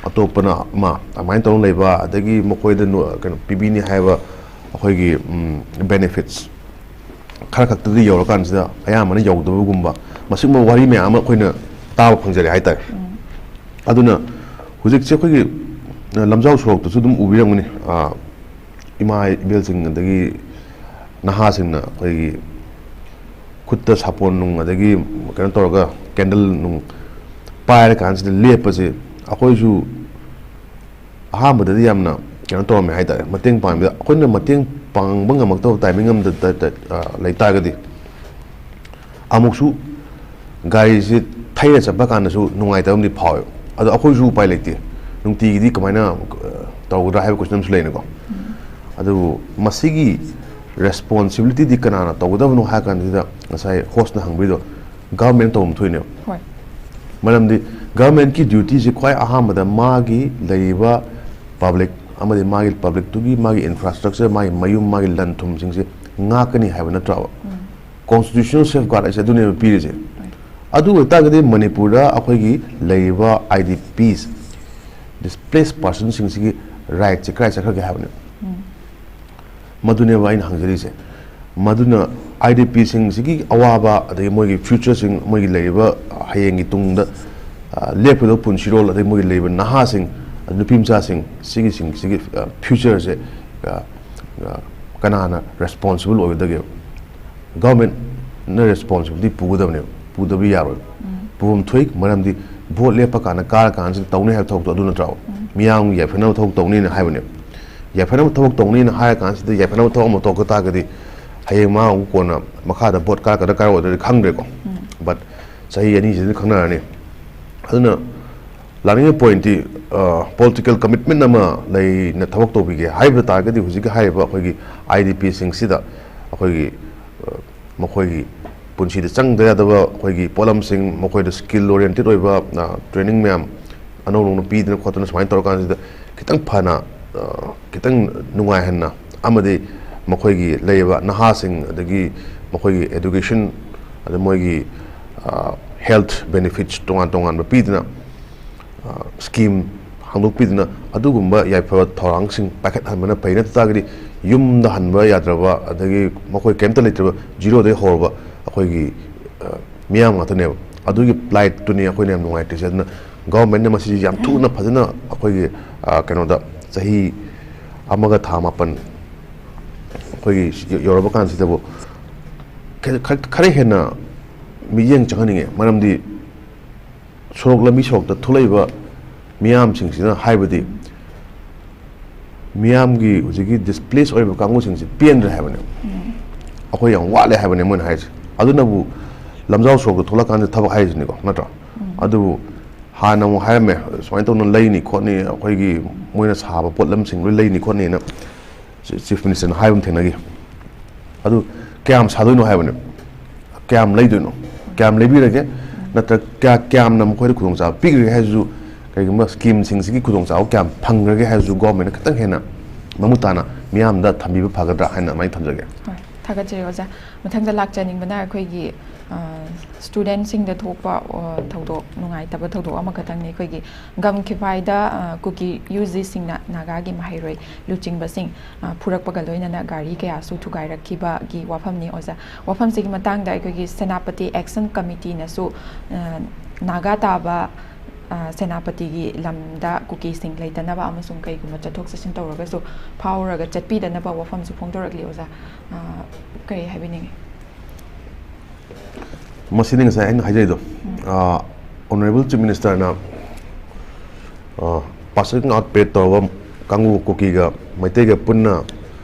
ꯑꯇꯣꯞꯄꯅ ꯑꯃ ꯑꯗꯨꯃꯥꯏꯅ ꯇꯧꯅ ꯂꯩꯕ ꯑꯗꯒꯤ ꯃꯈꯣꯏꯗ ꯀꯩꯅꯣ ꯄꯤꯕꯤꯅꯤ ꯍꯥꯏꯕ ꯑꯩꯈꯣꯏꯒꯤ ꯕꯦꯅꯤꯐꯤꯠꯁ ꯈꯔ ꯈꯛꯇꯗꯤ ꯌꯧꯔꯀꯥꯟꯁꯤꯗ ꯑꯌꯥꯝꯕꯅ ꯌꯧꯗꯕꯒꯨꯝꯕ ꯃꯁꯤꯒꯨꯝꯕ ꯋꯥꯔꯤ ꯃꯌꯥꯝ ꯑꯃ ꯑꯩꯈꯣꯏꯅ ꯇꯥꯕ ꯐꯪꯖꯔꯦ ꯍꯥꯏꯇꯥꯔꯦ ꯑꯗꯨꯅ ꯍꯧꯖꯤꯛꯁꯦ ꯑꯩꯈꯣꯏꯒꯤ ꯂꯝꯖꯥꯎ ꯁꯣꯔꯣꯛꯇꯁꯨ ꯑꯗꯨꯝ ꯎꯕꯤꯔꯝꯒꯅꯤ ꯏꯃꯥ ꯏꯕꯦꯜꯁꯤꯡ ꯑꯗꯒꯤ ꯅꯍꯥꯁꯤꯡꯅ ꯑꯩꯈꯣꯏꯒꯤ ꯈꯨꯠꯇ ꯁꯥꯄꯣꯟ ꯅꯨꯡ ꯑꯗꯒꯤ ꯀꯩꯅꯣ ꯇꯧꯔꯒ ꯀꯦꯟꯗꯜ ꯅꯨꯡ ꯄꯥꯏꯔ ꯀꯥꯟꯁꯤꯗ ꯂꯦꯞꯄꯁꯦ ꯑꯩꯈꯣꯏꯁꯨ ꯑꯍꯥꯟꯕꯗꯗꯤ ꯌꯥꯝꯅ ꯀꯩꯅꯣ ꯇꯧꯔꯝꯃꯦ ꯍꯥꯏꯇꯥꯔꯦ ꯃꯇꯦꯡ ꯄꯥꯡꯕꯗ ꯑꯩꯈꯣꯏꯅ ꯃꯇꯦꯡ ꯄꯥꯡꯕ ꯉꯝꯃꯛꯇꯕ ꯇꯥꯏꯃꯤꯡ ꯑꯃꯗ ꯂꯩꯇꯥꯔꯒꯗꯤ ꯑꯃꯨꯛꯁꯨ ꯒꯥꯔꯤꯁꯤ ꯊꯩꯔ ꯆꯠꯄ ꯀꯥꯟꯗꯁꯨ ꯅꯨꯡꯉꯥꯏꯇꯕ ꯑꯃꯗꯤ ꯐꯥꯎꯋꯦꯕ ꯑꯗꯣ ꯑꯩꯈꯣꯏꯁꯨ ꯎꯄꯥꯏ ꯂꯩꯇꯦ ꯅꯨꯡꯇꯤꯒꯤꯗꯤ ꯀꯃꯥꯏꯅ ꯇꯧꯒꯗ꯭ꯔꯥ ꯍꯥꯏꯕ ꯀꯣꯏꯁꯟ ꯑꯃꯁꯨ ꯂꯩꯅꯀꯣ ꯑꯗꯨꯕꯨ ꯃꯁꯤꯒꯤ ꯔꯦꯁꯄꯣꯟꯁꯤꯕꯤꯂꯤꯇꯤꯗꯤ ꯀꯅꯥꯅ ꯇꯧꯒꯗꯕꯅꯣ ꯍꯥꯏ ꯀꯥꯟꯁꯤꯗ ꯉꯁꯥꯏ ꯍꯣꯁꯅ ꯍꯪꯕꯤꯗꯣ ꯒꯚꯔꯟꯃꯦꯟꯠ ꯇꯧꯐꯝ ꯊꯣꯛꯏꯅꯦꯕ ꯃꯔꯝꯗꯤ ꯒꯚꯔꯟꯃꯦꯟꯠꯀꯤ ꯗ꯭ꯌꯨꯇꯤꯁꯤ ꯈ꯭ꯋꯥꯏ ꯑꯍꯥꯟꯕꯗ ꯃꯥꯒꯤ ꯂꯩꯔꯤꯕ ꯄꯕ꯭ꯂꯤꯛ ꯑꯃꯗꯤ ꯃꯥꯒꯤ ꯄꯕ꯭ꯂꯤꯛꯇꯨꯒꯤ ꯃꯥꯒꯤ ꯏꯟꯐ꯭ꯔꯥꯁ꯭ꯇ꯭ꯔꯛꯆꯔ ꯃꯥꯒꯤ ꯃꯌꯨꯝ ꯃꯥꯒꯤ ꯂꯟ ꯊꯨꯝꯁꯤꯡꯁꯦ ꯉꯥꯛꯀꯅꯤ ꯍꯥꯏꯕ ꯅꯠꯇ꯭ꯔꯕ ꯀꯣꯟꯁꯇꯤꯇ꯭ꯌꯨꯁꯅꯦꯜ ꯁꯦꯐ ꯒꯥꯔꯗ ꯍꯥꯏꯁꯦ ꯑꯗꯨꯅꯦꯕ ꯄꯤꯔꯤꯁꯦ ꯑꯗꯨ ꯑꯣꯏꯇꯥꯔꯒꯗꯤ ꯃꯅꯤꯄꯨꯔꯗ ꯑꯩꯈꯣꯏꯒꯤ ꯂꯩꯔꯤꯕ IDPs ꯗꯤꯁꯄ꯭ꯂꯦꯁ ꯄꯥꯔꯁꯟꯁꯤꯡꯁꯤꯒꯤ ꯔꯥꯏꯠꯁꯦ ꯀꯗꯥꯏ ꯆꯠꯈ꯭ꯔꯒꯦ ꯍꯥꯏꯕꯅꯦꯕ ꯃꯗꯨꯅꯦꯕ ꯑꯩꯅ ꯍꯪꯖꯔꯤꯁꯦ ꯃꯗꯨꯅ IDPꯁꯤꯡꯁꯤꯒꯤ ꯑꯋꯥꯕ ꯑꯗꯒꯤ ꯃꯣꯏꯒꯤ ꯐ꯭ꯌꯨꯆꯔꯁꯤꯡ ꯃꯣꯏꯒꯤ ꯂꯩꯔꯤꯕ ꯍꯌꯦꯡꯒꯤ ꯇꯨꯡꯗ ꯂꯦꯞꯀꯗꯕ ꯄꯨꯟꯁꯤꯔꯣꯜ ꯑꯗꯒꯤ ꯃꯣꯏꯒꯤ ꯂꯩꯔꯤꯕ ꯅꯍꯥꯁꯤꯡ ꯅꯨꯄꯤ ꯃꯆꯥꯁꯤꯡ ꯁꯤꯒꯤ ꯐ꯭ꯌꯨꯆꯔꯁꯦ ꯀꯅꯥꯅ ꯔꯦꯁꯄꯣꯟꯁꯤꯕꯜ ꯑꯣꯏꯒꯗꯒꯦꯕ ꯒꯚꯔꯟꯃꯦꯟꯠꯅ ꯔꯦꯁꯄꯣꯟꯁꯤꯕꯤꯂꯤꯇꯤ ꯄꯨꯒꯗꯕꯅꯦꯕ ꯄꯨꯗꯕ ꯌꯥꯔꯣꯏ ꯄꯨꯐꯝ ꯊꯣꯛꯏ ꯃꯔꯝꯗꯤ ꯚꯣꯠ ꯂꯦꯞꯄ ꯀꯥꯟꯗ ꯀꯥꯔ ꯀꯥꯟꯁꯤꯗ ꯇꯧꯅꯤ ꯍꯥꯏꯕ ꯊꯕꯛꯇꯣ ꯑꯗꯨ ꯅꯠꯇ꯭ꯔꯕ ꯃꯤꯌꯥꯝꯒꯤ ꯌꯥꯏꯐꯅꯕ ꯊꯕꯛ ꯇꯧꯅꯤꯅ ꯍꯥꯏꯕꯅꯦꯕ ꯌꯥꯏꯐꯅꯕ ꯊꯕꯛ ꯇꯧꯅꯤꯅ ꯍꯥꯏꯔ ꯀꯥꯟꯁꯤꯗ ꯌꯥꯏꯐꯅꯕ ꯊꯕꯛ ꯑꯃ ꯇꯧꯔꯛ ꯇꯥꯔꯒꯗꯤ ꯍꯌꯦꯡ ꯃꯥ ꯑꯃꯨꯛ ꯀꯣꯟꯅ ꯃꯈꯥꯗ ꯚꯣꯠ ꯀꯥꯔꯛꯀꯗ꯭ꯔꯥ ꯀꯥꯔꯛꯑꯣꯏꯗ꯭ꯔꯗꯤ ꯈꯪꯗ꯭ꯔꯦꯀꯣ ꯕꯠ ꯆꯍꯤ 2ꯁꯤꯗ ꯈꯪꯅꯔꯅꯤ ꯑꯗꯨꯅ ꯂꯥꯛꯅꯤꯡꯉꯤꯕ ꯄꯣꯏꯟꯇꯤ ꯄꯣꯂꯤꯇꯤꯀꯦꯜ ꯀꯃꯤꯠꯃꯦꯟꯠ ꯑꯃ ꯂꯩꯅ ꯊꯕꯛ ꯇꯧꯕꯤꯒꯦ ꯍꯥꯏꯕ ꯇꯥꯔꯒꯗꯤ ꯍꯧꯖꯤꯛꯀꯤ ꯍꯥꯏꯔꯤꯕ ꯑꯩꯈꯣꯏꯒꯤ IDPꯁꯤꯡꯁꯤꯗ ꯑꯩꯈꯣꯏꯒꯤ ꯃꯈꯣꯏꯒꯤ ꯄꯨꯟꯁꯤꯗ ꯆꯪꯗ ꯌꯥꯗꯕ ꯑꯩꯈꯣꯏꯒꯤ ꯄꯣꯠꯂꯝꯁꯤꯡ ꯃꯈꯣꯏꯗ ꯁ꯭ꯀꯤꯜ ꯑꯣꯔꯤꯌꯦꯟꯇꯦꯗ ꯑꯣꯏꯕ ꯇ꯭ꯔꯦꯅꯤꯡ ꯃꯌꯥꯝ ꯑꯅꯧ ꯑꯅꯧꯅ ꯄꯤꯗꯅ ꯈꯣꯠꯇꯅ ꯁꯨꯃꯥꯏꯅ ꯇꯧꯔꯀꯥꯟꯁꯤꯗ ꯈꯤꯇꯪ ꯐꯅ ꯈꯤꯇꯪ ꯅꯨꯡꯉꯥꯏꯍꯟꯅ ꯑꯃꯗꯤ ꯃꯈꯣꯏꯒꯤ ꯂꯩꯔꯤꯕ ꯅꯍꯥꯁꯤꯡ ꯑꯗꯒꯤ ꯃꯈꯣꯏꯒꯤ ꯑꯦꯗꯨꯀꯦꯁꯟ ꯑꯗ ꯃꯣꯏꯒꯤ ꯍꯦꯜꯊ ꯕꯦꯅꯤꯐꯤꯠꯁ ꯇꯣꯉꯥꯟꯕ ꯄꯤꯗꯅ ꯁ꯭ꯀꯤꯝ ꯍꯥꯡꯗꯣꯛꯄꯤꯗꯅ ꯑꯗꯨꯒꯨꯝꯕ ꯌꯥꯏꯐꯕ ꯊꯧꯔꯥꯡꯁꯤꯡ ꯄꯥꯏꯈꯠꯍꯟꯕꯅ ꯐꯩ ꯅꯠꯇ ꯇꯥꯔꯒꯗꯤ ꯌꯨꯝꯗ ꯍꯟꯕ ꯌꯥꯗ꯭ꯔꯕ ꯑꯗꯒꯤ ꯃꯈꯣꯏ ꯀꯩꯝꯇ ꯂꯩꯇ꯭ꯔꯕ ꯖꯤꯔꯣꯗꯒꯤ ꯍꯧꯔꯕ ꯑꯩꯈꯣꯏꯒꯤ ꯃꯤꯌꯥꯝ ꯉꯥꯛꯇꯅꯦꯕ ꯑꯗꯨꯒꯤ ꯄ꯭ꯂꯥꯏꯠꯇꯨꯅꯤ ꯑꯩꯈꯣꯏꯅ ꯌꯥꯝ ꯅꯨꯡꯉꯥꯏꯇ꯭ꯔꯤꯁꯦ ꯑꯗꯨꯅ ꯒꯚꯔꯟꯃꯦꯟꯠꯅ ꯃꯁꯤ ꯌꯥꯝ ꯊꯨꯅ ꯐꯖꯅ ꯑꯩꯈꯣꯏꯒꯤ ꯀꯩꯅꯣꯗ ꯆꯍꯤ 1ꯒ ꯊꯥ 9 ꯑꯩꯈꯣꯏꯒꯤ ꯌꯧꯔꯕ ꯀꯥꯟꯁꯤꯗꯕꯨ ꯈꯔ ꯍꯦꯟꯅ ꯃꯤꯠꯌꯦꯡ ꯆꯪꯍꯟꯅꯤꯡꯉꯦ ꯃꯔꯝꯗꯤ ꯂꯝꯕꯤ ꯁꯣꯔꯣꯛꯇ ꯊꯣꯛꯂꯛꯏꯕ ꯃꯤꯌꯥꯝꯁꯤꯡꯁꯤꯅ ꯍꯥꯏꯕꯗꯤ ꯃꯤꯌꯥꯝꯒꯤ ꯍꯧꯖꯤꯛꯀꯤ ꯗꯤꯁꯄ꯭ꯂꯦꯁ ꯑꯣꯏꯔꯤꯕ ꯀꯥꯡꯕꯨꯁꯤꯡꯁꯤ ꯄꯦꯟꯗ꯭ꯔꯦ ꯍꯥꯏꯕꯅꯦꯕ ꯑꯩꯈꯣꯏ ꯌꯥꯝ ꯋꯥꯠꯂꯦ ꯍꯥꯏꯕꯅꯦ ꯃꯣꯏꯅ ꯍꯥꯏꯔꯤꯁꯦ ꯑꯗꯨꯅꯕꯨ ꯂꯝꯖꯥꯎ ꯁꯣꯔꯣꯛꯇ ꯊꯣꯛꯂꯛꯀꯥꯟꯗ ꯊꯕꯛ ꯍꯥꯏꯔꯤꯁꯤꯅꯤꯀꯣ ꯅꯠꯇ꯭ꯔꯣ ꯑꯗꯨꯕꯨ ꯍꯥꯟꯅ ꯑꯃꯨꯛ ꯍꯥꯏꯔꯝꯃꯦ ꯁꯨꯃꯥꯏꯅ ꯇꯧꯅ ꯂꯩꯅꯤ ꯈꯣꯠꯅꯤ ꯑꯩꯈꯣꯏꯒꯤ ꯃꯣꯏꯅ ꯁꯥꯕ ꯄꯣꯠꯂꯝꯁꯤꯡ ꯂꯣꯏ ꯂꯩꯅꯤ ꯈꯣꯠꯅꯤꯅ ꯆꯤꯐ ꯃꯤꯅꯤꯁꯇꯔꯅ ꯍꯥꯏꯕ ꯑꯃ ꯊꯦꯡꯅꯈꯤ ꯑꯗꯨ ꯀꯌꯥꯝ ꯁꯥꯗꯣꯏꯅꯣ ꯍꯥꯏꯕꯅꯦ ꯀꯌꯥꯝ ꯂꯩꯗꯣꯏꯅꯣ ꯀꯌꯥꯝ ꯂꯩꯕꯤꯔꯒꯦ ꯅꯠꯇ꯭ꯔꯒ ꯀꯌꯥꯝꯅ ꯃꯈꯣꯏꯗ ꯈꯨꯗꯣꯡꯆꯥꯕ ꯄꯤꯈ꯭ꯔꯒꯦ ꯍꯥꯏꯕꯁꯨ ꯀꯩꯒꯨꯝꯕ ꯁ꯭ꯀꯤꯝꯁꯤꯡꯁꯤꯒꯤ ꯈꯨꯗꯣꯡꯆꯥꯕ ꯀꯌꯥꯝ ꯐꯪꯈ꯭ꯔꯒꯦ ꯍꯥꯏꯕꯁꯨ ꯒꯣꯔꯃꯦꯟꯠꯅ ꯈꯤꯇꯪ ꯍꯦꯟꯅ ꯃꯃꯨꯠ ꯇꯥꯅ ꯃꯤꯌꯥꯝꯗ ꯊꯝꯕꯤꯕ ꯐꯒꯗ꯭ꯔꯥ ꯍꯥꯏꯅ ꯑꯗꯨꯃꯥꯏꯅ ꯊꯝꯖꯒꯦ ꯍꯣꯏ ꯊꯥꯒꯠꯆꯔꯤ ꯑꯣꯖꯥ ꯃꯊꯪꯗ ꯂꯥꯛꯆꯅꯤꯡꯕꯅ ꯑꯩꯈꯣꯏꯒꯤ ꯁ꯭ꯇꯨꯗꯦꯟꯠꯁꯤꯡꯗ ꯊꯣꯛꯄ ꯊꯧꯗꯣꯛ ꯅꯨꯡꯉꯥꯏꯇꯕ ꯊꯧꯗꯣꯛ ꯑꯃꯈꯛꯇꯪꯅꯤ ꯑꯩꯈꯣꯏꯒꯤ ꯒꯝꯈꯤꯐꯥꯏꯗ ꯀꯨꯀꯤ ꯌꯨꯖꯤꯁꯤꯡꯅ ꯅꯥꯒꯥꯒꯤ ꯃꯍꯩꯔꯣꯏ ꯂꯨꯆꯤꯡꯕꯁꯤꯡ ꯐꯨꯔꯛꯄꯒ ꯂꯣꯏꯅꯅ ꯒꯥꯔꯤ ꯀꯌꯥꯁꯨ ꯊꯨꯒꯥꯏꯔꯛꯈꯤꯕꯒꯤ ꯋꯥꯐꯝꯅꯤ ꯑꯣꯖꯥ ꯋꯥꯐꯝꯁꯤꯒꯤ ꯃꯇꯥꯡꯗ ꯑꯩꯈꯣꯏꯒꯤ ꯁꯦꯅꯥꯄꯇꯤ ꯑꯦꯛꯁꯟ ꯀꯃꯤꯇꯤꯅꯁꯨ ꯅꯥꯒꯥ ꯇꯥꯕ ꯁꯦꯅꯥꯄꯇꯤꯒꯤ ꯂꯝꯗ ꯀꯨꯀꯤꯁꯤꯡ ꯂꯩꯇꯅꯕ ꯑꯃꯁꯨꯡ ꯀꯩꯒꯨꯝꯕ ꯆꯠꯊꯣꯛ ꯆꯠꯁꯤꯟ ꯇꯧꯔꯒꯁꯨ ꯐꯥꯎꯔꯒ ꯆꯠꯄꯤꯗꯅꯕ ꯋꯥꯐꯝꯁꯨ ꯐꯣꯡꯗꯣꯔꯛꯂꯤ ꯑꯣꯖꯥ ꯀꯔꯤ ꯍꯥꯏꯕꯤꯅꯤꯡꯉꯤ ꯃꯁꯤꯅꯤ ꯉꯁꯥꯏ ꯑꯩꯅ ꯍꯥꯏꯖꯩꯗꯣ ꯑꯣꯅꯔꯦꯕꯜ ꯆꯤꯐ ꯃꯤꯅꯤꯁꯇꯔꯅ ꯄꯥꯁꯤꯡ ꯑꯥꯎꯠ ꯄꯦꯗ ꯇꯧꯔꯕ ꯀꯥꯡꯕꯨ ꯀꯨꯀꯤꯒ ꯃꯩꯇꯩꯒ ꯄꯨꯟꯅ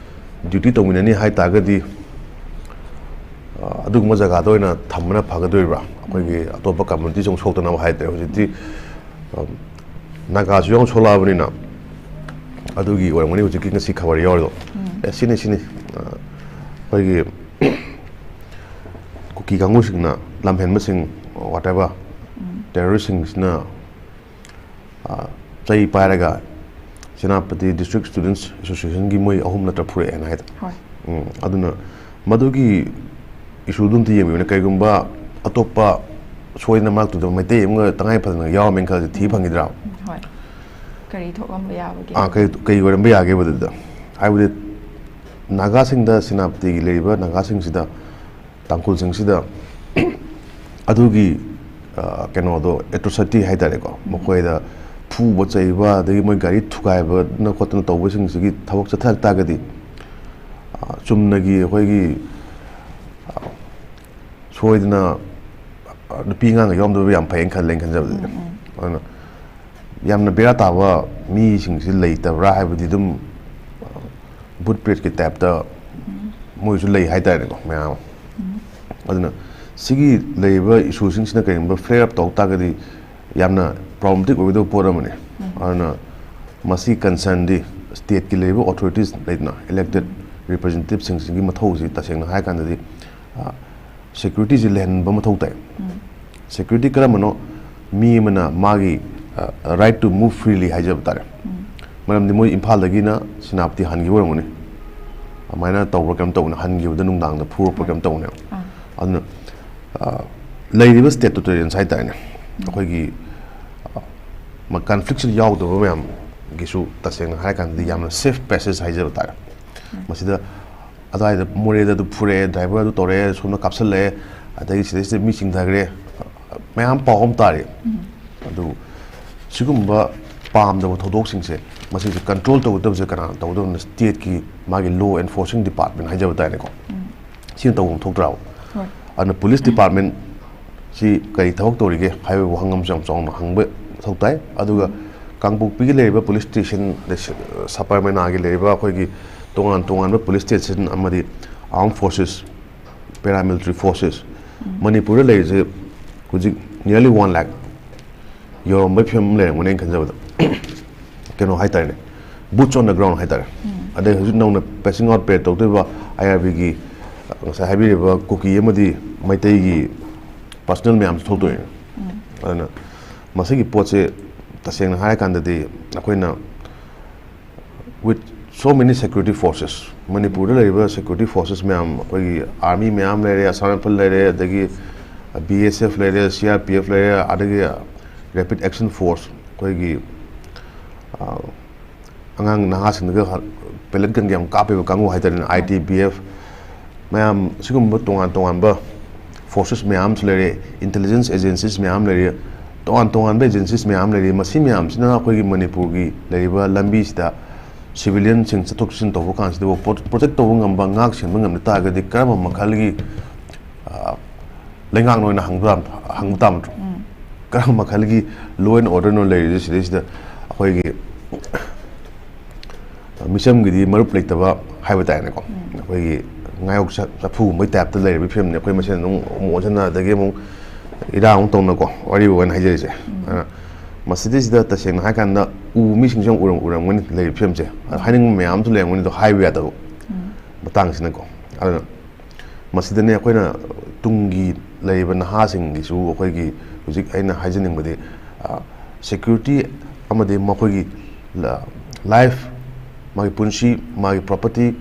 ꯗ꯭ꯌꯨꯇꯤ ꯇꯧꯃꯤꯟꯅꯅꯤ ꯍꯥꯏ ꯇꯥꯔꯒꯗꯤ ꯑꯗꯨꯒꯨꯝꯕ ꯖꯒꯥꯗ ꯑꯣꯏꯅ ꯊꯝꯕꯅ ꯐꯒꯗꯣꯔꯤꯕ꯭ꯔꯥ ꯑꯩꯈꯣꯏꯒꯤ ꯑꯇꯣꯞꯄ ꯀꯝꯃ꯭ꯌꯨꯅꯤꯇꯤꯁꯨ ꯑꯃꯨꯛ ꯁꯣꯛꯇꯅꯕ ꯍꯥꯏꯇꯥꯔꯦ ꯍꯧꯖꯤꯛꯇꯤ ꯅꯥꯒꯥꯁꯨ ꯌꯥꯝ ꯁꯣꯛꯂꯛꯑꯕꯅꯤꯅ ꯑꯗꯨꯒꯤ ꯑꯣꯏꯔꯝꯒꯅꯤ ꯍꯧꯖꯤꯛꯀꯤ ꯉꯁꯤ ꯈꯕꯔ ꯌꯥꯎꯔꯤꯗꯣ ꯁꯤꯅꯤ ꯑꯩꯈꯣꯏꯒꯤ ꯀꯨꯀꯤ ꯀꯥꯡꯕꯨꯁꯤꯡꯅ ꯂꯝꯍꯦꯟꯕꯁꯤꯡ ꯋꯥꯠꯑꯦꯕꯔ ꯇꯦꯔꯣꯔꯤꯁꯁꯤꯡꯁꯤꯅ ꯆꯩ ꯄꯥꯏꯔꯒ ꯁꯦꯅꯥꯄꯇꯤ ꯗꯤꯁꯇ꯭ꯔꯤꯛ ꯁ꯭ꯇꯨꯗꯦꯟꯠꯁ ꯑꯦꯁꯣꯁꯤꯌꯦꯁꯟꯒꯤ ꯃꯣꯏ 3 ꯅꯠꯇ꯭ꯔ ꯐꯨꯔꯛꯑꯦꯅ ꯍꯥꯏꯗ ꯑꯗꯨꯅ ꯃꯗꯨꯒꯤ ꯏꯁꯨꯗꯨꯝꯇ ꯌꯦꯡꯕꯤꯌꯨꯅꯦ ꯀꯩꯒꯨꯝꯕ ꯑꯇꯣꯞꯄ ꯁꯣꯏꯗꯅ ꯃꯔꯛꯇꯨꯗ ꯃꯩꯇꯩ ꯑꯃꯒ ꯇꯉꯥꯏ ꯐꯗꯅ ꯌꯥꯎꯔꯝꯃꯦꯅ ꯈꯜꯂꯁꯤ ꯊꯤ ꯐꯪꯈꯤꯗ꯭ꯔꯥ ꯍꯣꯏ ꯀꯔꯤ ꯊꯣꯛꯂꯝꯕ ꯌꯥꯕꯒꯦ ꯀꯩ ꯑꯣꯏꯔꯝꯕ ꯌꯥꯒꯦꯕ ꯑꯗꯨꯗ ꯍꯥꯏꯕꯗꯤ ꯅꯥꯒꯥꯁꯤꯡꯗ ꯁꯦꯅꯥꯄꯇꯤꯒꯤ ꯂꯩꯔꯤꯕ ꯅꯥꯒꯥꯁꯤꯡꯁꯤꯗ ꯇꯥꯡꯈꯨꯜꯁꯤꯡꯁꯤꯗ ꯑꯗꯨꯒꯤ ꯀꯩꯅꯣꯗꯣ ꯑꯦꯇ꯭ꯔꯣꯁꯤꯇꯤ ꯍꯥꯏꯇꯥꯔꯦꯀꯣ ꯃꯈꯣꯏꯗ ꯐꯨꯕ ꯆꯩꯕ ꯑꯗꯒꯤ ꯃꯣꯏ ꯒꯥꯔꯤ ꯊꯨꯒꯥꯏꯕꯅ ꯈꯣꯠꯇꯅ ꯇꯧꯕꯁꯤꯡꯁꯤꯒꯤ ꯊꯕꯛ ꯆꯠꯊꯔꯛ ꯇꯥꯔꯒꯗꯤ ꯆꯨꯝꯅꯒꯤ ꯑꯩꯈꯣꯏꯒꯤ ꯁꯣꯏꯗꯅ ꯅꯨꯄꯤ ꯑꯉꯥꯡꯒ ꯌꯥꯎꯔꯝꯗꯕ ꯌꯥꯝ ꯐꯩꯌꯦꯅ ꯈꯜꯂꯦꯅ ꯈꯟꯖꯕꯗꯨꯗꯤ ꯑꯗꯨꯅ ꯌꯥꯝꯅ ꯕꯦꯔꯥ ꯇꯥꯕ ꯃꯤꯁꯤꯡꯁꯤ ꯂꯩꯇꯕ꯭ꯔꯥ ꯍꯥꯏꯕꯗꯤ ꯑꯗꯨꯝ ꯕꯨꯠ ꯄ꯭ꯔꯦꯠꯀꯤ ꯇꯥꯏꯞꯇ ꯃꯣꯏꯁꯨ ꯂꯩ ꯍꯥꯏꯇꯥꯔꯦꯀꯣ ꯃꯌꯥꯝ ꯑꯗꯨꯅ ꯁꯤꯒꯤ ꯂꯩꯔꯤꯕ ꯏꯁꯨꯁꯤꯡꯁꯤꯅ ꯀꯔꯤꯒꯨꯝꯕ ꯐ꯭ꯂꯦꯌꯔ ꯑꯞ ꯇꯧ ꯇꯥꯔꯒꯗꯤ ꯌꯥꯝꯅ ꯄ꯭ꯔꯣꯕ꯭ꯂꯦꯃꯦꯇꯤꯛ ꯑꯣꯏꯒꯗꯕ ꯄꯣꯠ ꯑꯃꯅꯤ ꯑꯗꯨꯅ ꯃꯁꯤ ꯀꯟꯁꯔꯟꯗꯤ ꯁ꯭ꯇꯦꯠꯀꯤ ꯂꯩꯔꯤꯕ ꯑꯣꯊꯣꯔꯤꯇꯤꯁ ꯂꯩꯗꯅ ꯏꯂꯦꯛꯇꯦꯠ ꯔꯤꯄ꯭ꯔꯖꯦꯟꯇꯦꯇꯤꯚꯁꯤꯡꯁꯤꯒꯤ ꯃꯊꯧꯁꯤ ꯇꯁꯦꯡꯅ ꯍꯥꯏꯔ ꯀꯥꯟꯗꯗꯤ ꯁꯦꯀ꯭ꯌꯨꯔꯤꯇꯤꯁꯤ ꯂꯩꯍꯟꯕ ꯃꯊꯧ ꯇꯥꯏ ꯁꯦꯀ꯭ꯌꯨꯔꯤꯇꯤ ꯀꯔꯝꯕꯅꯣ ꯃꯤ ꯑꯃꯅ ꯃꯥꯒꯤ ꯔꯥꯏꯠ ꯇꯨ ꯃꯨꯚ ꯐ꯭ꯔꯤꯂꯤ ꯍꯥꯏꯖꯕ ꯇꯥꯔꯦ ꯃꯔꯝꯗꯤ ꯃꯣꯏ ꯏꯝꯐꯥꯜꯗꯒꯤꯅ ꯁꯦꯅꯥꯄꯇꯤ ꯍꯟꯈꯤꯕ ꯑꯣꯏꯔꯝꯒꯅꯤ ꯑꯗꯨꯃꯥꯏꯅ ꯇꯧꯕ꯭ꯔꯥ ꯀꯩꯅꯣ ꯇꯧꯕꯅꯦ ꯍꯟꯈꯤꯕꯗ ꯅꯨꯡꯗꯥꯡꯗ ꯐꯨꯔꯛꯄ꯭ꯔꯥ ꯀꯩꯅꯣ ꯇꯧꯕꯅꯦꯕ ꯑꯗꯨꯅ ꯂꯩꯔꯤꯕ ꯁ꯭ꯇꯦꯠ ꯇꯨꯇꯣꯔꯤꯌꯟꯁ ꯍꯥꯏꯇꯥꯔꯦꯅꯦ ꯑꯩꯈꯣꯏꯒꯤ ꯀꯟꯐ꯭ꯂꯤꯛꯁꯟ ꯌꯥꯎꯗꯕ ꯃꯌꯥꯝꯒꯤꯁꯨ ꯇꯁꯦꯡꯅ ꯍꯥꯏꯔ ꯀꯥꯟꯗꯗꯤ ꯌꯥꯝꯅ ꯁꯦꯐ ꯄꯦꯁꯦꯖ ꯍꯥꯏꯖꯕ ꯇꯥꯔꯦ ꯃꯁꯤꯗ ꯑꯗꯨꯋꯥꯏꯗ ꯃꯣꯔꯦꯗ ꯑꯗꯨ ꯐꯨꯔꯛꯑꯦ ꯗ꯭ꯔꯥꯏꯚꯔ ꯑꯗꯨ ꯇꯧꯔꯛꯑꯦ ꯁꯣꯝꯗ ꯀꯥꯞꯁꯤꯜꯂꯛꯑꯦ ꯑꯗꯒꯤ ꯁꯤꯗꯩꯁꯤꯗ ꯃꯤ ꯆꯤꯡꯊꯈ꯭ꯔꯦ ꯃꯌꯥꯝ ꯄꯥꯎ ꯑꯃ ꯇꯥꯔꯤ ꯑꯗꯨ ꯁꯤꯒꯨꯝꯕ ꯄꯥꯝꯗꯕ ꯊꯧꯗꯣꯛꯁꯤꯡꯁꯦ ꯃꯁꯤꯁꯦ ꯀꯟꯇ꯭ꯔꯣꯜ ꯇꯧꯒꯗꯕꯁꯦ ꯀꯅꯥꯅ ꯇꯧꯒꯗꯕꯅꯣ ꯁ꯭ꯇꯦꯠꯀꯤ ꯃꯥꯒꯤ ꯂꯣ ꯑꯦꯟꯐꯣꯔꯁꯤꯡ ꯗꯤꯄꯥꯔꯠꯃꯦꯟ ꯍꯥꯏꯖꯕ ꯇꯥꯔꯦꯀꯣ ꯁꯤꯅ ꯇꯧꯐꯝ ꯊꯣꯛꯇ꯭ꯔꯕ ꯑꯗꯨꯅ ꯄꯨꯂꯤꯁ ꯗꯤꯄꯥꯔꯠꯃꯦꯟ ꯁꯤ ꯀꯔꯤ ꯊꯕꯛ ꯇꯧꯔꯤꯒꯦ ꯍꯥꯏꯕ ꯋꯥꯍꯪ ꯑꯃꯁꯨ ꯌꯥꯝ ꯆꯥꯎꯅ ꯍꯪꯕ ꯃꯊꯧ ꯇꯥꯏ ꯑꯗꯨꯒ ꯀꯥꯡꯄꯣꯛꯄꯤꯒꯤ ꯂꯩꯔꯤꯕ ꯄꯨꯂꯤꯁ ꯁ꯭ꯇꯦꯁꯟ ꯁꯄꯔꯃꯦꯅꯥꯒꯤ ꯂꯩꯔꯤꯕ ꯑꯩꯈꯣꯏꯒꯤ ꯇꯣꯉꯥꯟ ꯇꯣꯉꯥꯟꯕ ꯄꯨꯂꯤꯁ ꯁ꯭ꯇꯦꯁꯟ ꯑꯃꯗꯤ ꯑꯥꯔꯝ ꯐꯣꯔꯁꯦꯁ ꯄꯦꯔꯥꯃꯤꯂꯤꯇꯔꯤ ꯐꯣꯔꯁꯦꯁ ꯃꯅꯤꯄꯨꯔꯗ ꯂꯩꯔꯤꯁꯦ ꯍꯧꯖꯤꯛ ꯅꯤꯌꯔꯂꯤ 1 lakh ꯌꯧꯔꯝꯕꯒꯤ ꯐꯤꯕꯝ ꯑꯃ ꯂꯩꯔꯝꯒꯅꯤ ꯑꯩꯅ ꯈꯟꯖꯕꯗ ꯀꯩꯅꯣ ꯍꯥꯏꯇꯥꯔꯦꯅꯦ ꯕꯨꯠꯁ ꯑꯣꯟ ꯗ ꯒ꯭ꯔꯥꯎꯟ ꯍꯥꯏꯇꯥꯔꯦ ꯑꯗꯩ ꯍꯧꯖꯤꯛ ꯅꯧꯅ ꯄꯦꯁꯤꯡ ꯑꯥꯎꯠ ꯄꯦꯗ ꯇꯧꯗꯣꯏꯕ IRBꯒꯤ ꯉꯁꯥꯏ ꯍꯥꯏꯕꯤꯔꯤꯕ ꯀꯨꯀꯤ ꯑꯃꯗꯤ ꯃꯩꯇꯩꯒꯤ ꯄꯥꯔꯁꯣꯅꯦꯜ ꯃꯌꯥꯝꯁꯨ ꯊꯣꯛꯇꯣꯏꯅꯦ ꯑꯗꯨꯅ ꯃꯁꯤꯒꯤ ꯄꯣꯠꯁꯦ ꯇꯁꯦꯡꯅ ꯍꯥꯏꯔꯀꯥꯟꯗꯗꯤ ꯑꯩꯈꯣꯏꯅ with so many security forces ꯃꯅꯤꯄꯨꯔꯗ ꯂꯩꯔꯤꯕ security forces ꯃꯌꯥꯝ ꯑꯩꯈꯣꯏꯒꯤ ꯑꯥꯔꯃꯤ ꯃꯌꯥꯝ ꯂꯩꯔꯦ ꯑꯁꯥꯝ ꯔꯥꯏꯐꯜ ꯂꯩꯔꯦ ꯑꯗꯒꯤ BSF ꯂꯩꯔꯦ CRPF ꯂꯩꯔꯦ ꯑꯗꯒꯤ ꯔꯦꯄꯤꯠ ꯑꯦꯛꯁꯟ ꯐꯣꯔꯁ ꯑꯩꯈꯣꯏꯒꯤ ꯑꯉꯥꯡ ꯅꯍꯥꯁꯤꯡꯗꯒ ꯄꯦꯂꯦꯠ ꯒꯟ ꯌꯥꯝ ꯀꯥꯞꯄꯤꯕ ꯀꯥꯡꯕꯨ ꯍꯥꯏꯇꯥꯔꯦꯅꯦ ITBF ꯃꯌꯥꯝ ꯁꯤꯒꯨꯝꯕ ꯇꯣꯉꯥꯟ ꯇꯣꯉꯥꯟꯕ ꯐꯣꯔꯁꯦꯁ ꯃꯌꯥꯝꯁꯨ ꯂꯩꯔꯦ ꯏꯟꯇꯦꯂꯤꯖꯦꯟꯁ ꯑꯦꯖꯦꯟꯁꯤꯁ ꯃꯌꯥꯝ ꯂꯩꯔꯦ ꯇꯣꯉꯥꯟ ꯇꯣꯉꯥꯟꯕ ꯑꯦꯖꯦꯟꯁꯤꯁ ꯃꯌꯥꯝ ꯂꯩꯔꯤ ꯃꯁꯤ ꯃꯌꯥꯝꯁꯤꯅ ꯑꯩꯈꯣꯏꯒꯤ ꯃꯅꯤꯄꯨꯔꯒꯤ ꯂꯩꯔꯤꯕ ꯂꯝꯕꯤꯁꯤꯗ ꯁꯤꯚꯤꯂꯤꯌꯟꯁꯤꯡ ꯆꯠꯊꯣꯛ ꯆꯠꯁꯤꯟ ꯇꯧꯕ ꯀꯥꯟꯁꯤꯗ ꯄ꯭ꯔꯣꯇꯦꯛ ꯇꯧꯕ ꯉꯝꯕ ꯉꯥꯛ ꯁꯦꯟꯕ ꯉꯝꯗ ꯇꯥꯔꯒꯗꯤ ꯀꯔꯝꯕ ꯃꯈꯜꯒꯤ ꯂꯩꯉꯥꯛꯅ ꯑꯣꯏꯅ ꯍꯪꯕ ꯇꯥꯕ ꯅꯠꯇ꯭ꯔꯣ ꯀꯔꯝꯕ ꯃꯈꯜꯒꯤ ꯂꯣ ꯑꯦꯟ ꯑꯣꯔꯗꯔꯅꯣ ꯂꯩꯔꯤꯁꯦ ꯁꯤꯗꯩꯁꯤꯗ ꯑꯩꯈꯣꯏꯒꯤ ꯃꯤꯆꯝꯒꯤꯗꯤ ꯃꯔꯨꯞ ꯂꯩꯇꯕ ꯍꯥꯏꯕ ꯇꯥꯔꯦꯅꯦꯀꯣ ꯑꯩꯈꯣꯏꯒꯤ ꯉꯥꯌꯣꯛ ꯆꯐꯨꯒꯨꯝꯕꯒꯤ ꯇꯥꯏꯞꯇ ꯂꯩꯔꯤꯕ ꯐꯤꯕꯝꯅꯤ ꯑꯩꯈꯣꯏ ꯃꯁꯦꯟ ꯑꯃꯨꯛ ꯑꯣꯟꯁꯤꯟꯅ ꯑꯗꯒꯤ ꯑꯃꯨꯛ ꯏꯔꯥꯡ ꯑꯃꯨꯛ ꯇꯧꯅꯀꯣ ꯋꯥꯔꯤꯕꯨ ꯑꯣꯏꯅ ꯍꯥꯏꯖꯔꯤꯁꯦ ꯃꯁꯤꯗꯩꯁꯤꯗ ꯇꯁꯦꯡꯅ ꯍꯥꯏ ꯀꯥꯟꯗ ꯃꯤꯁꯤꯡꯁꯨ ꯌꯥꯝ ꯎꯔꯝꯒꯅꯤ ꯂꯩꯔꯤꯕ ꯐꯤꯕꯝꯁꯦ ꯍꯥꯏꯅꯤꯡꯕ ꯃꯌꯥꯝꯁꯨ ꯂꯩꯔꯝꯒꯅꯤ ꯑꯗꯣ ꯍꯥꯏꯕ ꯌꯥꯗꯕ ꯃꯇꯥꯡꯁꯤꯅꯀꯣ ꯑꯗꯨꯅ ꯃꯁꯤꯗꯅꯦ ꯑꯩꯈꯣꯏꯅ ꯇꯨꯡꯒꯤ ꯂꯩꯔꯤꯕ ꯅꯍꯥꯁꯤꯡꯒꯤꯁꯨ ꯑꯩꯈꯣꯏꯒꯤ ꯍꯧꯖꯤꯛ ꯑꯩꯅ ꯍꯥꯏꯖꯅꯤꯡꯕꯗꯤ ꯁꯦꯀ꯭ꯌꯨꯔꯤꯇꯤ ꯑꯃꯗꯤ ꯃꯈꯣꯏꯒꯤ ꯂꯥꯏꯐ ꯃꯥꯒꯤ ꯄꯨꯟꯁꯤ ꯃꯥꯒꯤ ꯄ꯭ꯔꯣꯄꯔꯇꯤ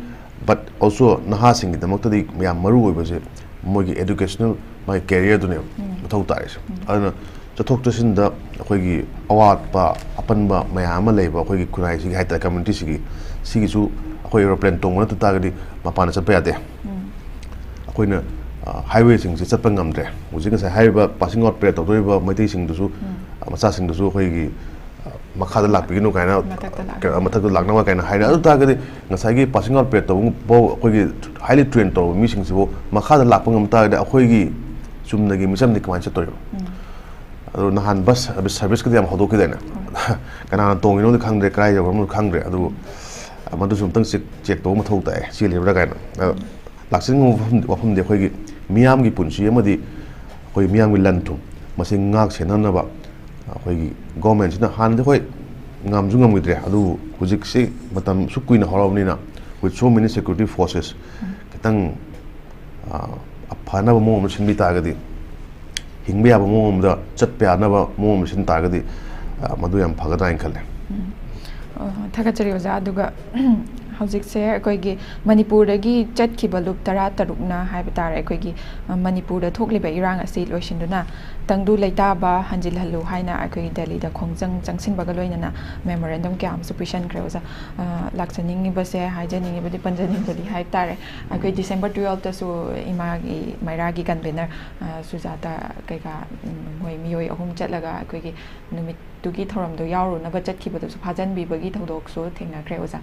ꯕꯠ ꯑꯣꯜꯁꯣ ꯅꯍꯥꯁꯤꯡꯒꯤꯗꯃꯛꯇꯗꯤ ꯌꯥꯝ ꯃꯔꯨ ꯑꯣꯏꯕꯁꯦ ꯃꯣꯏꯒꯤ ꯑꯦꯗꯨꯀꯦꯁꯅꯦꯜ ꯃꯥꯒꯤ ꯀꯦꯔꯤꯌꯔꯗꯨꯅꯦꯕ ꯃꯊꯧ ꯇꯥꯔꯤꯁꯦ ꯑꯗꯨꯅ ꯆꯠꯊꯣꯛ ꯆꯠꯁꯤꯟꯗ ꯑꯩꯈꯣꯏꯒꯤ ꯑꯋꯥꯠꯄ ꯑꯄꯟꯕ ꯃꯌꯥꯝ ꯑꯃ ꯂꯩꯕ ꯑꯩꯈꯣꯏꯒꯤ ꯈꯨꯟꯅꯥꯏꯁꯤꯒꯤ ꯍꯥꯏꯇꯥꯔꯦ ꯀꯝꯃ꯭ꯌꯨꯅꯤꯇꯤꯁꯤꯒꯤ ꯁꯤꯒꯤꯁꯨ ꯑꯩꯈꯣꯏ ꯑꯦꯔꯣꯄ꯭ꯂꯦꯟ ꯇꯣꯡꯕ ꯅꯠꯇ ꯇꯥꯔꯒꯗꯤ ꯃꯄꯥꯟꯗ ꯆꯠꯄ ꯌꯥꯗꯦ ꯑꯩꯈꯣꯏꯅ ꯍꯥꯏꯋꯦꯁꯤꯡꯁꯦ ꯆꯠꯄ ꯉꯝꯗ꯭ꯔꯦ ꯍꯧꯖꯤꯛ ꯉꯁꯥꯏ ꯍꯥꯏꯔꯤꯕ ꯄꯥꯁꯤꯡ ꯑꯥꯎꯠ ꯄꯦꯔꯦꯠ ꯇꯧꯗꯣꯔꯤꯕ ꯃꯩꯇꯩꯁꯤꯡꯗꯨꯁꯨ ꯃꯆꯥꯁꯤꯡꯗꯨꯁꯨ ꯑꯩꯈꯣꯏꯒꯤ ꯃꯈꯥꯗ ꯂꯥꯛꯄꯤꯒꯅꯨ ꯀꯥꯏꯅ ꯃꯊꯛꯇ ꯂꯥꯛꯅꯕ ꯀꯥꯏꯅ ꯍꯥꯏꯔꯦ ꯑꯗꯨ ꯇꯥꯔꯒꯗꯤ ꯉꯁꯥꯏꯒꯤ ꯄꯥꯁꯤꯡ ꯑꯥꯎꯠ ꯄꯦꯔꯦꯠ ꯇꯧꯕꯐꯥꯎ ꯑꯩꯈꯣꯏꯒꯤ ꯍꯥꯏꯂꯤ ꯇ꯭ꯔꯦꯟ ꯇꯧꯔꯕ ꯃꯤꯁꯤꯡꯁꯤꯕꯨ ꯃꯈꯥꯗ ꯂꯥꯛꯄ ꯉꯝ ꯇꯥꯔꯒꯗꯤ ꯑꯩꯈꯣꯏꯒꯤ ꯆꯨꯝꯅꯒꯤ ꯃꯤꯆꯝꯗꯤ ꯀꯃꯥꯏꯅ ꯆꯠꯇꯣꯏꯕ ꯑꯗꯣ ꯅꯍꯥꯟ ꯕꯁ ꯁꯔꯚꯤꯁꯀꯗꯤ ꯌꯥꯝ ꯍꯧꯗꯣꯛꯈꯤꯗꯥꯏꯅꯦ ꯀꯅꯥꯅ ꯇꯣꯡꯉꯤꯅꯣꯗꯤ ꯈꯪꯗ꯭ꯔꯦ ꯀꯗꯥꯏ ꯌꯧꯔꯝꯅꯣ ꯈꯪꯗ꯭ꯔꯦ ꯑꯗꯨꯕꯨ ꯃꯗꯨꯁꯨ ꯑꯝꯇꯪ ꯆꯦꯛ ꯇꯧꯕ ꯃꯊꯧ ꯇꯥꯏ ꯆꯦꯜꯂꯤꯕ꯭ꯔꯥ ꯀꯥꯏꯅ ꯂꯥꯛꯆꯅꯤꯡꯕ ꯋꯥꯐꯝꯗꯤ ꯑꯩꯈꯣꯏꯒꯤ ꯃꯤꯌꯥꯝꯒꯤ ꯄꯨꯟꯁꯤ ꯑꯃꯗꯤ ꯑꯩꯈꯣꯏ ꯃꯤꯌꯥꯝꯒꯤ ꯂꯟ ꯊꯨꯝ ꯃꯁꯤ ꯉꯥꯛ ꯁꯦꯟꯅꯅꯕ ꯑꯩꯈꯣꯏꯒꯤ ꯒꯣꯔꯃꯦꯟꯁꯤꯅ ꯍꯥꯟꯅꯗꯤ ꯍꯣꯏ ꯉꯝꯁꯨ ꯉꯝꯈꯤꯗ꯭ꯔꯦ ꯑꯗꯨꯕꯨ ꯍꯧꯖꯤꯛꯁꯤ ꯃꯇꯝ ꯁꯨꯛ ꯀꯨꯏꯅ ꯍꯧꯔꯕꯅꯤꯅ with show many security forces ꯈꯤꯇꯪ ꯐꯅꯕ ꯃꯑꯣꯡ ꯑꯃ ꯁꯤꯟꯕꯤ ꯇꯥꯔꯒꯗꯤ ꯍꯤꯡꯕ ꯌꯥꯕ ꯃꯑꯣꯡ ꯑꯃꯗ ꯆꯠꯄ ꯌꯥꯅꯕ ꯃꯑꯣꯡ ꯑꯃ ꯁꯤꯟ ꯇꯥꯔꯒꯗꯤ ꯃꯗꯨ ꯌꯥꯝ ꯐꯒꯗ꯭ꯔꯥ ꯍꯥꯏꯅ ꯈꯜꯂꯦ ꯊꯥꯒꯠꯆꯔꯤ ꯑꯣꯖꯥ ꯑꯗꯨꯒ ꯍꯧꯖꯤꯛꯁꯦ ꯑꯩꯈꯣꯏꯒꯤ ꯃꯅꯤꯄꯨꯔꯗꯒꯤ ꯆꯠꯈꯤꯕ ꯂꯨꯞ 13ꯅ ꯍꯥꯏꯕ ꯇꯥꯔꯦ ꯑꯩꯈꯣꯏꯒꯤ ꯃꯅꯤꯄꯨꯔꯗ ꯊꯣꯛꯂꯤꯕ ꯏꯔꯥꯡ ꯑꯁꯤ ꯂꯣꯏꯁꯤꯟꯗꯨꯅ ꯇꯪꯗꯨ ꯂꯩꯇꯥꯕ ꯍꯟꯖꯤꯜꯍꯜꯂꯨ ꯍꯥꯏꯅ ꯑꯩꯈꯣꯏꯒꯤ ꯗꯦꯜꯂꯤꯗ ꯈꯣꯡꯖꯪ ꯆꯪꯁꯤꯟꯕꯒ ꯂꯣꯏꯅꯅ ꯃꯦꯃꯣꯔꯦꯟꯗꯝ ꯀꯌꯥ ꯑꯃꯁꯨ ꯄꯤꯁꯟꯈ꯭ꯔꯦ ꯑꯣꯖꯥ ꯂꯥꯛꯆꯅꯤꯡꯉꯤꯕꯁꯦ ꯍꯥꯏꯖꯅꯤꯡꯉꯤꯕꯗꯤ ꯄꯟꯖꯅꯤꯡꯕꯗꯤ ꯍꯥꯏꯕ ꯇꯥꯔꯦ ꯑꯩꯈꯣꯏ December 12ꯇꯁꯨ ꯏꯃꯥꯒꯤ ꯃꯩꯔꯥꯒꯤ ꯀꯟꯚꯦꯅꯔ ꯁꯨꯖꯥꯇꯥ ꯀꯩꯀꯥ ꯃꯣꯏ ꯃꯤꯑꯣꯏ 3 ꯆꯠꯂꯒ ꯑꯩꯈꯣꯏꯒꯤ ꯅꯨꯃꯤꯠꯇꯨꯒꯤ ꯊꯧꯔꯝꯗꯣ ꯌꯥꯎꯔꯨꯅꯕ ꯆꯠꯈꯤꯕꯗꯁꯨ ꯐꯥꯖꯟꯕꯤꯕꯒꯤ ꯊꯧꯗꯣꯛꯁꯨ ꯊꯦꯡꯅꯈ꯭ꯔꯦ ꯑꯣꯖꯥ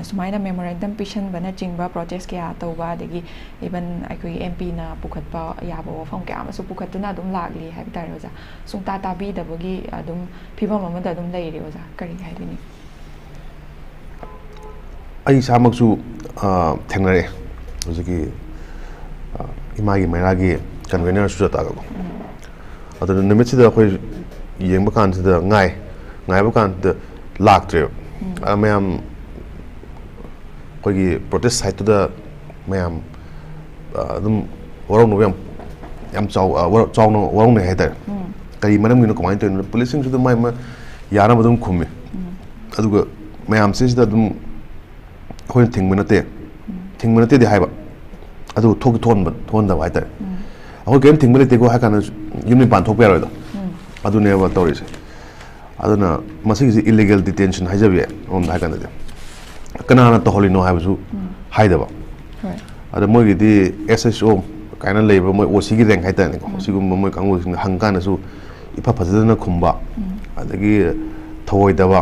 ꯁꯨꯃꯥꯏꯅ ꯃꯦꯃꯣꯔꯦꯟꯗꯝ ꯄꯤꯁꯟꯕꯅꯆꯤꯡꯕ ꯄ꯭ꯔꯣꯇꯦꯁ ꯀꯌꯥ ꯇꯧꯕ ꯑꯗꯒꯤ ꯏꯚꯟ ꯑꯩꯈꯣꯏꯒꯤ MPꯅ ꯄꯨꯈꯠꯄ ꯌꯥꯕ ꯋꯥꯐꯝ ꯀꯌꯥ ꯑꯃꯁꯨ ꯄꯨꯈꯠꯇꯨꯅ ꯑꯗꯨꯝ ꯂꯥꯛꯂꯤ ꯍꯥꯏꯕ ꯇꯥꯔꯦ ꯑꯣꯖꯥ ꯁꯨꯡꯇꯥ ꯇꯥꯕꯤꯗꯕꯒꯤ ꯑꯗꯨꯝ ꯐꯤꯕꯝ ꯑꯃꯗ ꯑꯗꯨꯝ ꯂꯩꯔꯤ ꯑꯣꯖꯥ ꯀꯔꯤ ꯍꯥꯏꯕꯤꯅꯤ ꯑꯩ ꯏꯁꯥꯃꯛꯁꯨ ꯊꯦꯡꯅꯔꯦ ꯍꯧꯖꯤꯛꯀꯤ ꯏꯃꯥꯒꯤ ꯃꯩꯔꯥꯒꯤ ꯀꯟꯚꯦꯅꯔ ꯁꯨꯖꯥꯇꯥꯒꯀꯣ ꯑꯗꯨꯅ ꯅꯨꯃꯤꯠꯁꯤꯗ ꯑꯩꯈꯣꯏ ꯌꯦꯡꯕ ꯀꯥꯟꯁꯤꯗ ꯉꯥꯏꯕ ꯀꯥꯟꯁꯤꯗ ꯂꯥꯛꯇ꯭ꯔꯦꯕ ꯃꯌꯥꯝ ꯑꯩꯈꯣꯏꯒꯤ ꯄ꯭ꯔꯣꯇꯦꯁ ꯁꯥꯏꯠꯇꯨꯗ ꯃꯌꯥꯝ ꯑꯗꯨꯝ ꯋꯥꯔꯧꯅꯕ ꯌꯥꯝ ꯆꯥꯎꯅ ꯋꯥꯔꯧꯅꯩ ꯍꯥꯏꯇꯥꯔꯦ ꯀꯔꯤ ꯃꯔꯝꯒꯤꯅꯣ ꯀꯃꯥꯏꯅ ꯇꯧꯔꯤꯅꯣ ꯄꯨꯂꯤꯁꯁꯤꯡꯁꯨ ꯑꯗꯨꯝ ꯌꯥꯅꯕ ꯑꯗꯨꯝ ꯈꯨꯝꯃꯤ ꯑꯗꯨꯒ ꯃꯌꯥꯝꯁꯤꯗ ꯑꯗꯨꯝ ꯑꯩꯈꯣꯏꯅ ꯊꯤꯡꯕ ꯅꯠꯇꯦꯗꯤ ꯍꯥꯏꯕ ꯑꯗꯨ ꯊꯣꯛꯍꯟꯗꯕ ꯍꯥꯏꯇꯥꯔꯦ ꯑꯩꯈꯣꯏ ꯀꯔꯤꯝ ꯊꯤꯡꯕ ꯂꯩꯇꯦꯀꯣ ꯍꯥꯏ ꯀꯥꯟꯗ ꯌꯨꯝ ꯃꯄꯥꯟ ꯊꯣꯛꯄ ꯌꯥꯔꯣꯏꯗꯣ ꯑꯗꯨꯅꯦꯕ ꯇꯧꯔꯤꯁꯦ ꯑꯗꯨꯅ ꯃꯁꯤꯒꯤꯁꯤ ꯏꯂꯤꯒꯦꯜ ꯗꯤꯇꯦꯟꯁꯟ ꯍꯥꯏꯖꯕ ꯌꯥꯏ ꯑꯃꯔꯣꯝꯗ ꯍꯥꯏ ꯀꯥꯟꯗꯗꯤ ꯀꯅꯥꯅ ꯇꯧꯍꯜꯂꯤꯅꯣ ꯍꯥꯏꯕꯁꯨ ꯍꯥꯏꯗꯕ ꯑꯗ ꯃꯣꯏꯒꯤꯗꯤ SHO ꯀꯥꯏꯅ ꯂꯩꯕ ꯃꯣꯏ OCꯒꯤ ꯔꯦꯡꯛ ꯍꯥꯏꯇꯥꯔꯦꯀꯣ ꯁꯤꯒꯨꯝꯕ ꯃꯣꯏ ꯀꯥꯡꯕꯨꯁꯤꯡꯅ ꯍꯪꯀꯥꯟꯗꯁꯨ ꯏꯐ ꯐꯖꯗꯅ ꯈꯨꯝꯕ ꯑꯗꯒꯤ ꯊꯧꯑꯣꯏꯗꯕ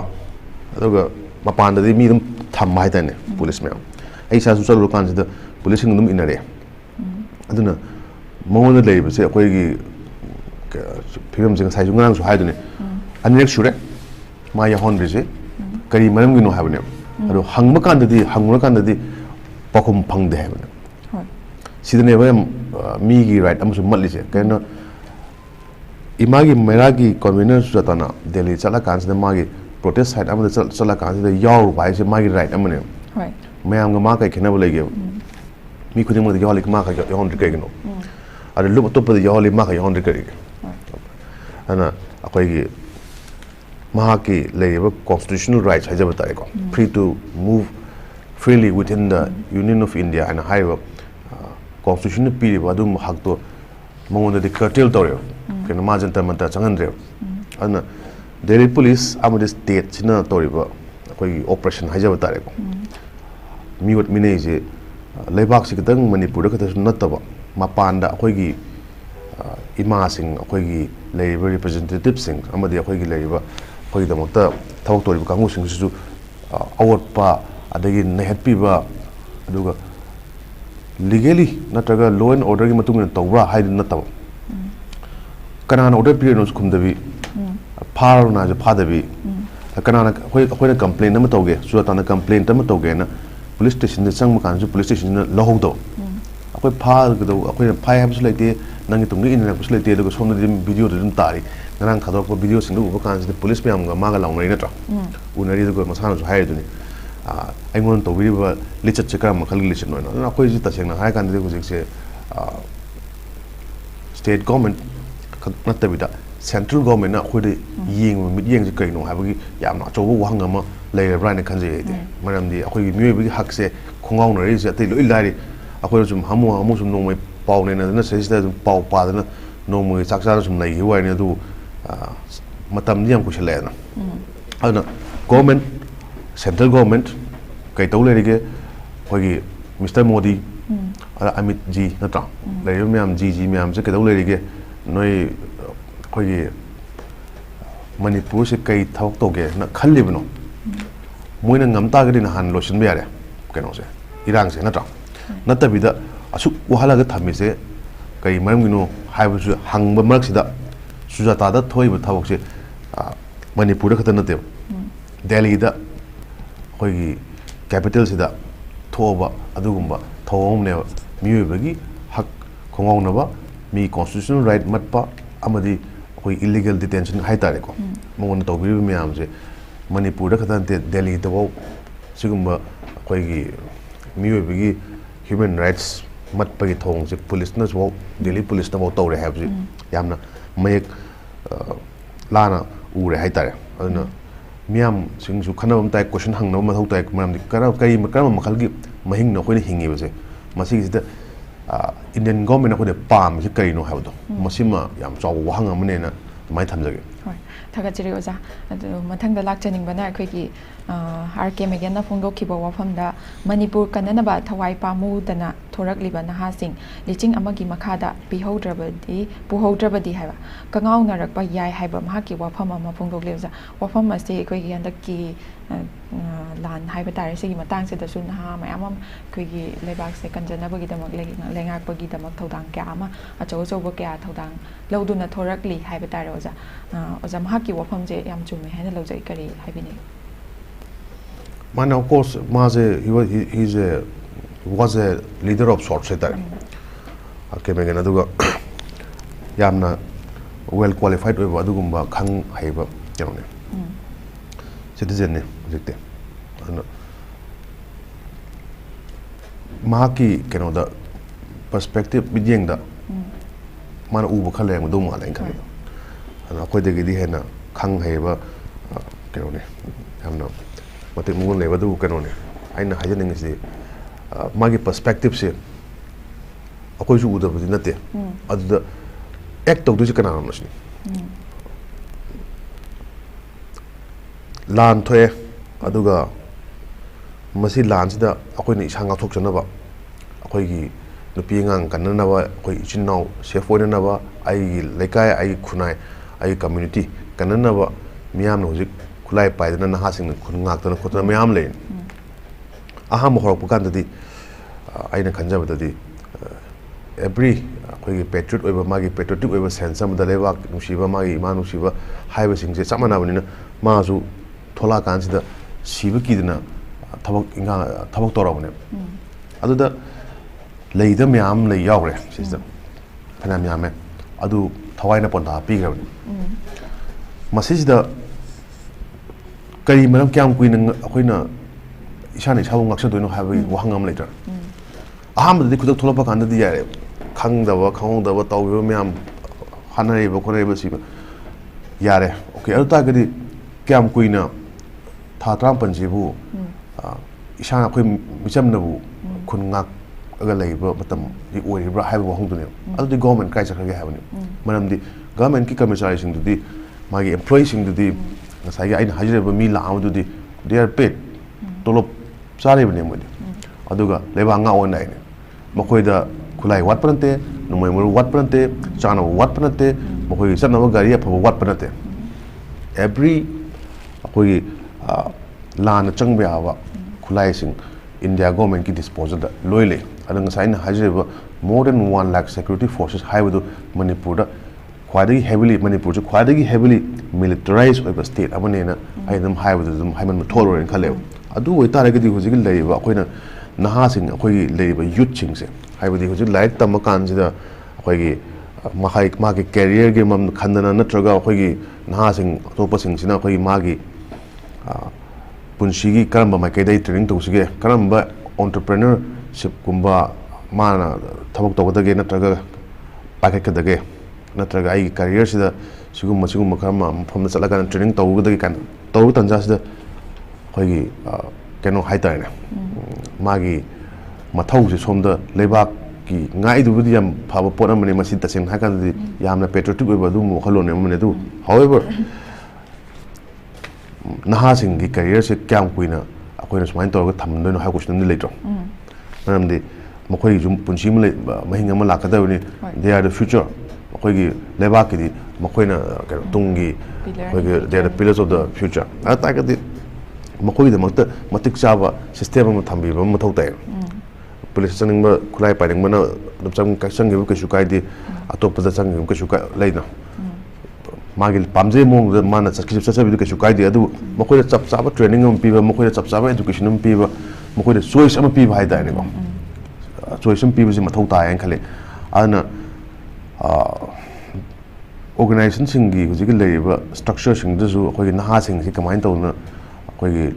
ꯑꯗꯨꯒ ꯃꯄꯥꯟꯗꯗꯤ ꯃꯤ ꯑꯗꯨꯝ ꯊꯝꯕ ꯍꯥꯏꯇꯥꯔꯦ ꯄꯨꯂꯤꯁ ꯃꯌꯥꯝ ꯑꯩ ꯏꯁꯥꯁꯨ ꯆꯠꯂꯨꯔ ꯀꯥꯟꯁꯤꯗ ꯄꯨꯂꯤꯁꯁꯤꯡ ꯑꯗꯨꯝ ꯏꯟꯅꯔꯛꯑꯦ ꯑꯗꯨꯅ ꯃꯉꯣꯟꯗ ꯂꯩꯔꯤꯕꯁꯦ ꯑꯩꯈꯣꯏꯒꯤ ꯐꯤꯕꯝꯁꯦ ꯉꯁꯥꯏꯁꯨ ꯉꯔꯥꯡꯁꯨ ꯍꯥꯏꯗꯨꯅꯦ ꯑꯅꯤꯔꯛ ꯁꯨꯔꯦ ꯃꯥ ꯌꯥꯎꯍꯟꯗ꯭ꯔꯤꯁꯦ ꯀꯔꯤ ꯃꯔꯝꯒꯤꯅꯣ ꯍꯥꯏꯕꯅꯦꯕ ꯑꯗꯣ ꯍꯪꯉꯨꯔꯀꯥꯟꯗꯗꯤ ꯄꯥꯎꯈꯨꯝ ꯐꯪꯗꯦ ꯍꯥꯏꯕꯅꯦꯕ ꯁꯤꯗꯅꯦꯕ ꯌꯥꯝ ꯃꯤꯒꯤ ꯔꯥꯏꯠ ꯑꯃꯁꯨ ꯃꯠꯂꯤꯁꯦ ꯀꯩꯅꯣ ꯏꯃꯥꯒꯤ ꯃꯩꯔꯥꯒꯤ ꯀꯟꯚꯦꯅꯔ ꯁꯨꯖꯥꯇꯥꯅ ꯗꯦꯜꯂꯤ ꯆꯠꯂꯀꯥꯟꯁꯤꯗ ꯃꯥꯒꯤ ꯄ꯭ꯔꯣꯇꯦꯁ ꯁꯥꯏꯠ ꯑꯃꯗ ꯆꯠꯂꯀꯥꯟꯁꯤꯗ ꯌꯥꯎꯔꯨꯕ ꯍꯥꯏꯁꯦ ꯃꯥꯒꯤ ꯔꯥꯏꯠ ꯑꯃꯅꯦꯕ ꯃꯌꯥꯝꯒ ꯃꯥ ꯀꯩ ꯈꯦꯠꯅꯕ ꯂꯩꯒꯦꯕ ꯃꯤ ꯈꯨꯗꯤꯡꯃꯛꯇ ꯌꯥꯎꯍꯜꯂꯤ ꯃꯥ ꯈꯛ ꯌꯥꯎꯍꯟꯗ꯭ꯔꯤ ꯀꯩꯒꯤꯅꯣ ꯑꯗ ꯂꯨꯞ ꯑꯇꯣꯞꯄꯗ ꯌꯥꯎꯍꯜꯂꯤ ꯃꯥ ꯈꯛ ꯌꯥꯎꯍꯟꯗ꯭ꯔꯤ ꯀꯔꯤꯒꯤ ꯑꯗꯨꯅ ꯑꯩꯈꯣꯏꯒꯤ ꯃꯍꯥꯛꯀꯤ ꯂꯩꯔꯤꯕ ꯀꯣꯟꯁꯇꯤꯇ꯭ꯌꯨꯁꯅꯦꯜ ꯔꯥꯏꯠꯁ ꯍꯥꯏꯖꯕ ꯇꯥꯔꯦꯀꯣ free two move freely within the union of India ꯍꯥꯏꯅ ꯍꯥꯏꯔꯤꯕ ꯀꯣꯟꯁꯇꯤꯇ꯭ꯌꯨꯁꯟꯅ ꯄꯤꯔꯤꯕ ꯑꯗꯨꯒꯨꯝꯕ ꯍꯛꯇꯣ ꯃꯉꯣꯟꯗꯗꯤ ꯀꯔꯇꯦꯜ ꯇꯧꯔꯦꯕ ꯀꯩꯅꯣ ꯃꯥ ꯖꯟꯇꯔ ꯃꯟꯇꯔ ꯆꯪꯍꯟꯗ꯭ꯔꯦꯕ ꯑꯗꯨꯅ ꯗꯦꯜꯂꯤ ꯄꯨꯂꯤꯁ ꯑꯃꯗꯤ ꯁ꯭ꯇꯦꯠꯁꯤꯅ ꯇꯧꯔꯤꯕ ꯑꯩꯈꯣꯏꯒꯤ ꯑꯣꯄꯔꯦꯁꯟ ꯍꯥꯏꯖꯕ ꯇꯥꯔꯦꯀꯣ ꯃꯤꯑꯣꯠ ꯃꯤꯅꯩꯁꯦ ꯂꯩꯕꯥꯛꯁꯤ ꯈꯤꯇꯪ ꯃꯅꯤꯄꯨꯔꯗ ꯈꯛꯇꯁꯨ ꯅꯠꯇꯕ ꯃꯄꯥꯟꯗ ꯑꯩꯈꯣꯏꯒꯤ ꯏꯃꯥꯁꯤꯡ ꯑꯩꯈꯣꯏꯒꯤ ꯂꯩꯔꯤꯕ ꯔꯤꯄ꯭ꯔꯖꯦꯟꯇꯦꯇꯤꯞꯁꯤꯡ ꯑꯃꯗꯤ ꯑꯩꯈꯣꯏꯒꯤ ꯂꯩꯔꯤꯕ ꯑꯩꯈꯣꯏꯒꯤꯗꯃꯛꯇ ꯊꯕꯛ ꯇꯧꯔꯤꯕ ꯀꯥꯡꯕꯨꯁꯤꯡꯁꯤꯁꯨ ꯑꯋꯣꯠꯄ ꯑꯗꯒꯤ ꯅꯩꯍꯠꯄꯤꯕ ꯑꯗꯨꯒ ꯂꯤꯒꯦꯂꯤ ꯅꯠꯇ꯭ꯔꯒ ꯂꯣ ꯑꯦꯟ ꯑꯣꯔꯗꯔꯒꯤ ꯃꯇꯨꯡ ꯏꯟꯅ ꯇꯧꯕ꯭ꯔꯥ ꯍꯥꯏꯗꯨ ꯅꯠꯇꯕ ꯀꯅꯥꯅ ꯑꯣꯔꯗꯔ ꯄꯤꯔꯤꯅꯣꯁꯨ ꯈꯨꯝꯗꯕꯤ ꯐꯥꯔꯣꯅ ꯍꯥꯏꯁꯨ ꯐꯥꯗꯕꯤ ꯀꯅꯥꯅ ꯑꯩꯈꯣꯏꯅ ꯀꯝꯄ꯭ꯂꯦꯟ ꯑꯃ ꯇꯧꯒꯦ ꯁꯨꯖꯥꯇꯥꯅ ꯀꯝꯄ꯭ꯂꯦꯟ ꯑꯃ ꯇꯧꯒꯦꯅ ꯄꯨꯂꯤꯁ ꯁ꯭ꯇꯦꯁꯟꯗ ꯆꯪꯕ ꯀꯥꯟꯗꯁꯨ ꯄꯨꯂꯤꯁ ꯁ꯭ꯇꯦꯁꯟꯗ ꯂꯧꯍꯧꯗꯕ ꯑꯩꯈꯣꯏ ꯐꯥꯒꯗꯧꯕ ꯑꯩꯈꯣꯏꯅ ꯐꯥꯏ ꯍꯥꯏꯕꯁꯨ ꯂꯩꯇꯦ ꯅꯪꯒꯤ ꯇꯨꯡꯗ ꯏꯟꯅꯔꯛꯄꯁꯨ ꯂꯩꯇꯦ ꯑꯗꯨꯒ ꯁꯣꯝꯗꯗꯤ ꯑꯗꯨꯝ ꯚꯤꯗꯤꯑꯣꯗ ꯑꯗꯨꯝ ꯇꯥꯔꯤ ꯉꯔꯥꯡ ꯊꯥꯗꯣꯔꯛꯄ ꯚꯤꯗꯤꯑꯣꯁꯤꯡꯗꯨ ꯎꯕ ꯀꯥꯟꯁꯤꯗ ꯄꯨꯂꯤꯁ ꯃꯌꯥꯝꯒ ꯃꯥꯒ ꯂꯥꯎꯅꯔꯤ ꯅꯠꯇ꯭ꯔꯥ ꯎꯅꯔꯤ ꯑꯗꯨꯒ ꯃꯁꯥꯅꯁꯨ ꯍꯥꯏꯔꯤꯗꯨꯅꯤ ꯑꯩꯉꯣꯟꯗ ꯇꯧꯕꯤꯔꯤꯕ ꯂꯤꯆꯠꯁꯦ ꯀꯔꯝꯕ ꯃꯈꯜꯒꯤ ꯂꯤꯆꯠꯅꯣ ꯑꯗꯨꯅ ꯑꯩꯈꯣꯏꯁꯤ ꯇꯁꯦꯡꯅ ꯍꯥꯏꯔ ꯀꯥꯟꯗꯗꯤ ꯍꯧꯖꯤꯛꯁꯦ state government nattabida central government na khoi yeng mit yeng kai no habagi yamna chobo wahang ama leirabra ne khanje ide maramdi akhoi miyoi hak se khongau na ri se tai loi lari akhoi sum hamu sum nomai pau ne na sesida pau pa na nomai saksa sum nei hiwai ne du matam niam ku chele na ana government central government kai tau lerige khoi Mr. Modi Amit ji natra leir myam ji myam se kai tau lerige noi khoi Manipur se kai thawk to ge na khallibno moina ngamta ga din han losin be yare keno se irang se natra natabida asuk wahala ga thami se kai maram gino haibu su hangba marak sida sujata da thoibu thawk se Manipur da khatan nate Delhi da khoi capital sida thoba adugumba thawom ne miyobagi hak khongong na ba mi constitutional right matpa amadi khoi illegal detention haitare ko mongon to bi myam je Manipur da khatan te Delhi da bo sigumba khoi gi miyobagi human rights matpa gi thong je police na bo Delhi police na bo to re have je yamna mayek lana ure haitare aduna miam singsu khanam tai question hangna ma thau tai maram di kara kai makram makhal gi mahing no khoi hingi base masi gi da Indian government ko de pam ji kai no hawdo masima yam chaw wahang amne na mai thamjage hoi thaga chiri oja adu mathang da lak chaning bana khoi gi RK Megan na phongdo khibo wafam da Manipur kanana ba thawai pamu dana thorak liba na ha sing liching amagi makhada pihodrabadi puhodrabadi haiba kangau narak pa yai haiba mahaki wafam ama phongdo lewja wafam ase khoi gi andaki lan haiba tare se gi matang se da sun ha mayam khoi gi lebak se kanjanabagi damak lengak bagi damak thodang kya ama achaw chaw ba kya thodang loduna thorak li haiba tare oja oja mahaki wafam je yam chume haina lojai kari haibini Man, of course, he was a leader of sorts. Yamna well qualified with Adugumba, Kang Haiba, citizen. Maki, the perspective being the man Ubu Kalem, Duma, and according to the Hena, Kang Haiba, Mati mungun lewa du kanone aina hajaning si magi perspective se akoi su uda budi nate adu act tok du kana namsni lan thoe aduga masi lan sida akoi ni isanga thok chana ba akoi gi nupi ngang kanana ba akoi chinnaw safe oina na ba ai lekai ai khunai ai community kanana ba miyam no hojik kulai paidana na hasing kun ngakta khotna mayam le aha mohor pukan dadi aina khanjaba dadi every khoi patriot oiba magi patriotic oiba sense am daleba nusiba magi imanu siba haiba singse chamana banina ma su thola kan sida siba kidina thabak inga thabak torabane aduda leida mayam le yawre system phana mayam adu thawaina ponda pigrabani masisida Kari malam kiam kui nang akoi na isane chabu ngaksa doino habi wahangam later. Aham dadi kudak thola pa kanda di yare khang dawa khang dawa tawyo myam hanare ba kore ba siba yare. Okay, adu ta kadi kiam kui na tha tram panji bu isana akoi micham na bu kun ngak aga lai ba matam di oi ba habi wahang dune. Adu di government kai chakha ge habani. Maram di government ki कर्मचारी sing dudi magi employee sing dudi Saya ini hajar bermila amu tu they are paid tolop sari benda mudi. Aduga lebang ngau anda ini. Makoi dah kulai wat perante, numai mulu wat perante, cana wat perante, makoi sana nama gari apa wat perante. Every makoi lan cang biawa kulai sing India government ki disposal dah loile. Adang saya ini hajar more than 1 lakh security forces hai betul Manipur dah. Quite heavily Manipur, quite heavily militarized over state. Abonena, I am high with them, Hyman Toler and Kalev. I do with Taragati who's a lady, but when a Nahasing, a quay labor youth chings. I would like Tamakans, the Mahai market carrier game on Kandana Natraga, Hogi, Nahasing, Topasing, Sinakoi Magi, Punshigi, Karamba, my Kade training to Sige, Karamba, entrepreneurship, Kumba, Mana, Tabak again, Natraga, Pakaka. नत्रगा I career सिदा सिगुम खरमा मफम चला का ट्रेनिंग तौगदगी कान तौ तंजा सिदा खोगी केनो हाइताने मागी मथौ से सोमदा लेबाक की ngai du budi yam phaba pot amane masi taseng ha kan di yamna patriotic oiba du mo khalone amane du however naha sing gi career se kyam kuina akoina smain tor ga thamdo no ha question ni leitro manam di mokoi jum punchi mu mahinga ma lakada ni they are the future mokoi gi lebak ki di mokoi na tungi mokoi gi they are the pillars of the future ata ga di mokoi da makta matik chaba system ma thambi ba ma thau tai police sang ba kulai pa ding mana dum ka sang gi ka shukai di atop da sang gi ka shukai leina magil pamje mong da mana sakki sa bi ka shukai di adu mokoi da chap chaba training am pi ba mokoi da chap chaba education am pi ba mokoi da choice am pi ba hai dai ne ba choice am pi ba ji ma thau tai an khale ana organization sing gi ji gi le ba structure sing da zu khoi na ha sing si kamain to na khoi gi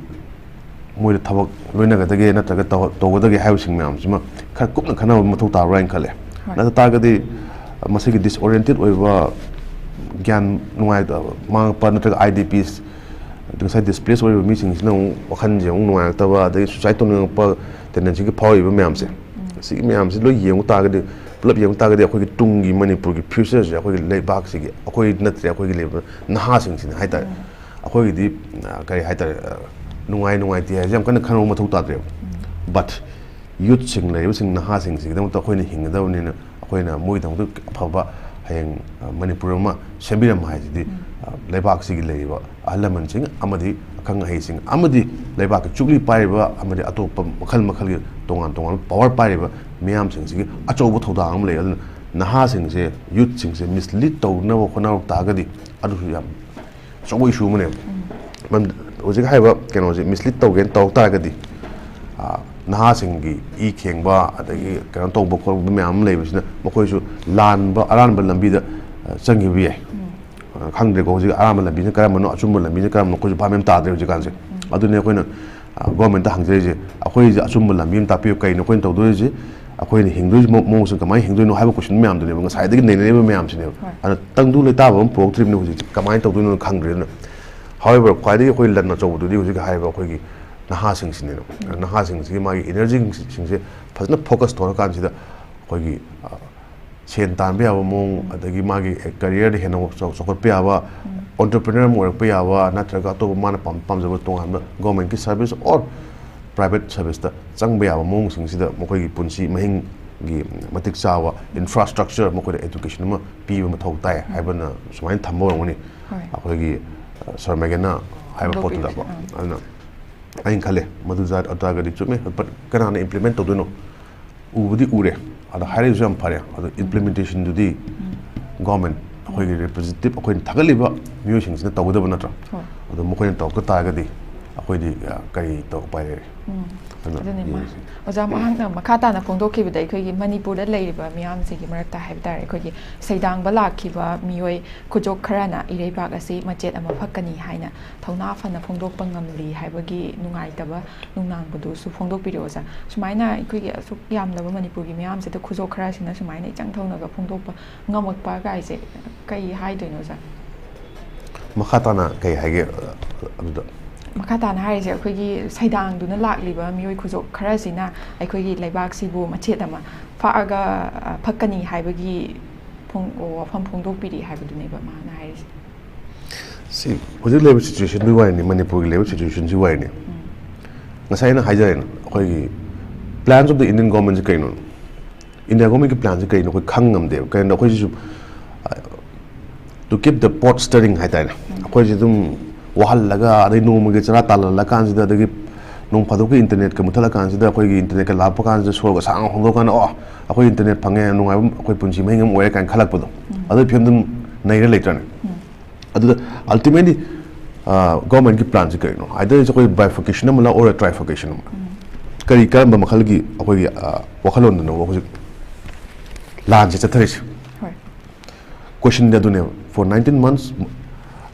moi da thabak loina ga dage na taga to ga dage housing myam sima khar kupna khana mathau ta rain khale na ta ga di masi gi disoriented oiba gyan nuai da ma pa na taga idps the side displace oiba meeting is no wakhan je ung nuai ta ba de society no pa tendency gi phawi ba myam se si myam se lo yeng ta ga di plap yeng ta ga di khoi gi tungi manipur gi future je khoi gi leibak si gi khoi na tre khoi gi le na ha sing sin hai ta khoi gi di kai hai ta nungai ti jam kan khano ma thau ta de but youth sing le sing na ha sing si dam ta khoina hing da ni na khoina moi dam du phaba hayeng manipur ma sembiram hai di leibak si gi le ba alaman sing amadi khang hai sing amadi leibak chukli pai ba amadi atop makhal gi tongan power pai ba miam sing si acho bu thau da am le na ha sing se youth sing se mislead to na khona ta ga di adu yam so issue mane man ojik haiba keno ji mislead to gen to ta ga di naha sing gi I khengba adagi kan to bokol me am le bisna mokoi su lan ba aran ba lambi da changi bi khang de ko ji aran ba lambi ne karam no achum ba lambi ne karam no ko ba mem ta de ji kan se adu ne ko na government ta hang je je akoi ji achum ba lambi ta pi kai no ko to do ji akoi ni hingdu mo su kamai hingdu no haiba question me am de ne sai de ne ne me am sine ana tang du le ta ba pro trip no ji kamai to do no khang re na however kwai khoi lan na chaw du di hu ji hai ba khoi gi naha sing sin ne naha sing si ma gi energy sing se phasna focus thor kan si da khoi gi chen tan be ba mong adagi ma gi career de heno so ko pe ba entrepreneur mo pe ba na tra ga to ma na pam ja ba tong han government ki service or private service da chang be ba mong sing si da mo khoi gi punsi mahing gi matik chawa infrastructure mo khoi education ma pi ba ma thau tai hai ba na sumain thambo ngoni khoi gi sir megana hai ba pot da ba ana ain khale madu zat ataga di chume but kana na implement to do no ubudi ure ada hare jam phare ada implementation du di government khoi gi representative khoi thagali ba musing na to da ba na tra ada mo khoi to ka ta ga di khoi di kai to pai re oja mahang na makata na phongdok ki bidai khoi gi manipur da lei ba miyam se gi marak ta haib tare khoi gi seidang ba lak ki ba mioi khujok khara na irei bak asi machet ama phakani haina thongna phana phongdok pangam li haiba gi nungai ta ba nungnang budu su phongdok pi roza sumaina khoi gi asuk yam la ba manipur gi miyam se ta khujok khara sina sumaina chang thongna ga phongdok pa ngamak pa ga ise kai hai doi no za makata na kai hage adu makata na harise akhoi saidang duna lakliba mioi khujok khara sina akhoi laibak sibu machet ama faaga phakani haibagi phong o pham phongdok piri haibadu ne ba ma na harise si hojik level situation ni wai ni manipur level situation ji wai ni ngasai na haijai na akhoi plans of the indian government ji kaino india government ki plans ji kaino khoi khangam de kaino akhoi ji to keep the pot stirring haitai na akhoi ji dum wahal laga adai no mage chara tal la kan sida dagi nong phado ki internet ka muthala kan sida khoi gi internet ka la pa kan so ga sang hong do kan akhoi internet phange nungai akhoi punchi mai ngam oya kan khalak pado adai phim dum nei re later ne adu ultimately government ki plan ji kai no either is khoi bifurcation amala or a trifurcation kari kan ba makhal gi akhoi gi wakhalon no khoi lan je chathari question da dune for 19 months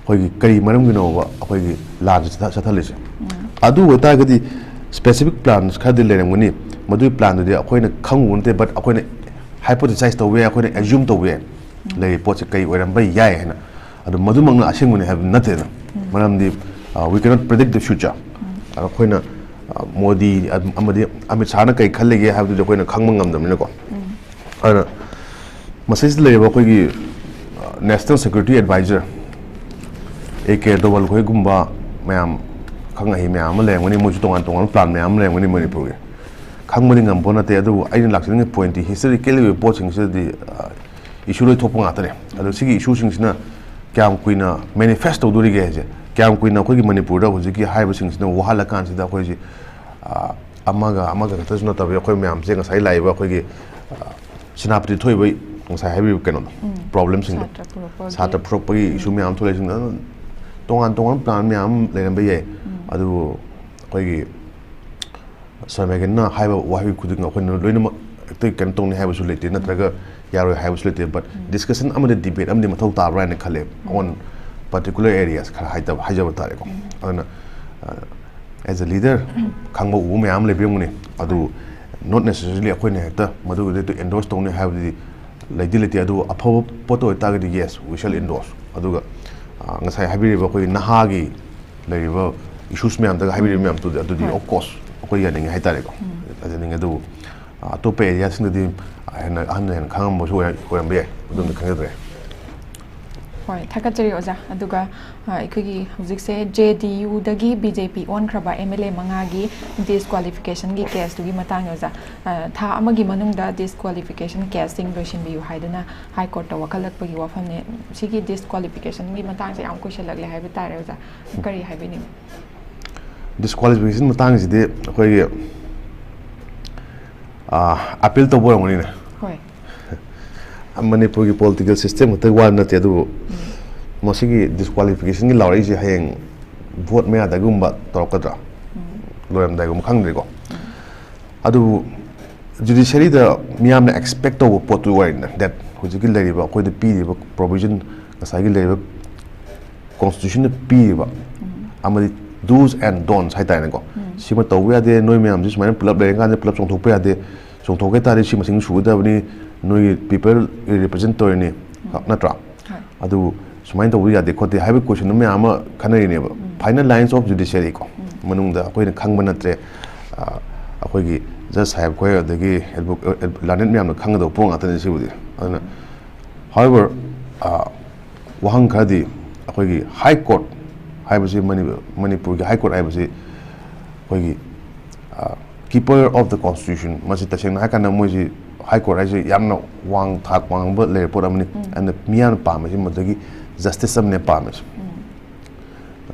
khoi kari maram gi no ba khoi gi lan sa thalise adu wata ga di specific plans kha de lerang muni madu plan de khoi na khangun te but khoi na hypothesize to we khoi na assume to we lay pots kai or by yai adu madumang asinguni have nothing maramdi we cannot predict the future koina Modi amadi Amit Shah na kai khalle have to koina khangmang ngam dam ko ana message lay ba koi national security advisor AK double koi gumba mayam khang hi mayam le ngani mo tongan plan mayam le ngani Manipur ge khangmani ngam bona te adu ain laksing point historically reporting se the issue loi thopang atare adu sigi issue sing sina kyam kuina manifesto duri ge je kyam kuina khoi gi Manipur da hoji ki haiba sing sina wahala kan sida khoi ji amaga ta suna ta khoi mayam je ngasai lai ba khoi gi sinapti thoi bai ngasai haibi keno problem sing sata property issue mayam thole sing tongan plan mayam le bai ye adu khoi gi samagena haiba wahi kuding khoi loina te kan tong ni haiba su le te na traga yaro haiba su le te but discussion amade debate amade mathau ta ra ne khale on particular areas khara haita haja batare ko ana as a leader khangbo u mayam le bemuni adu not necessarily akhoi ne ta madu de to endorse tong ne have the legality adu apho poto ta ga yes we shall endorse adu ga ngasai habiri ba khoi nahagi leiba issues mayam da habiri mayam to adu di of course khoi ya ning haita re ko adu adu to pe ya sing di an khang mo so ko am be adu khang de hoi thakachari oja aduga ikhogi hujik se JDU dagi BJP on khraba MLA mangagi disqualification gi case dugi matang oja tha amagi manung da disqualification case sing loishin biu haidana high court ta wakalak pagi wafam ne sigi disqualification gi matang se am question lagle haiba tare oja kari haibini disqualification matang si de khoi appeal to bo ngoni ne hoi Manipur ki political system ta wa na te du mosigi disqualification gi lawri ji hayeng vote me ada gumba torokadra loyam da gum khangri ko adu judiciary da miyam na expect to potu wa that hujiki lari ba ko de pi ba provision asagi lari ba constitution pi ba amadi do's and don'ts hai ta ne ko sima to wa de noi miyam ji sma club le nga club song thok pa de song thok ta ri sima sing su da ni noi people represent to ni natra adu sumain to ya de ko de have question me ama khanari ne ba final lines of judiciary ko manung da koi na khang ban natre akoi gi just have ko de gi lanet me am khang do pong atan si budi ana however wahang khadi akoi gi high court haibasi Manipur gi high court haibasi koi gi keeper of the constitution masi taseng na kana mo ji high court ai yamna wang thak wang ba le por amni and mian pa ma ji modagi justice amne pa ma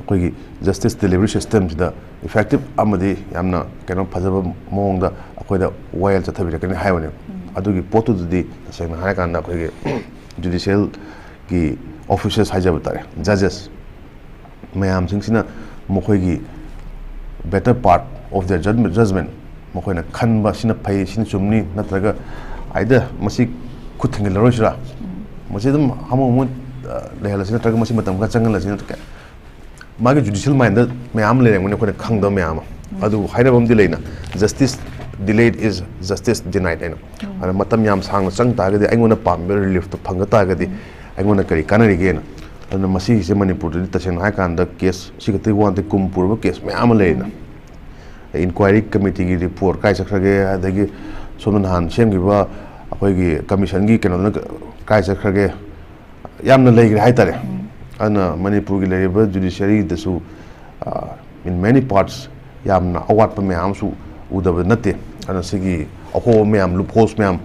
koi gi justice delivery system da effective amadi yamna kano phajaba mong da akoi da wayal cha thabi kan hai wani adu gi potu di taseng na kan da koi gi judicial gi officers haja batare judges mayam sing sina mokoi gi better part of their judgment mokoina khanba sina phai sina chumni natraga aida masi kuthingil roisra masi dum hamo mo lehla sina traga masi matam ka changal sina ka magi judicial mind da mayam le ngone ko khangda mayam adu haira bam dileina justice delayed is justice denied ena ana matam yam sang chang ta ga de aingona pambe relief to phanga ta ga de aingona kari kanari ge na ana masi se Manipur de tasen ha kan da case sigati wan de kumpur ba case mayam leina inquiry committee ki report kai sakrage adagi soman han semgi ba akoi gi commission gi keno na kai sakrage yamna leigri haitare ana Manipur gi leba judiciary da su in many parts yamna awat pa meam su udaba nate ana sigi aho meam loopholes meam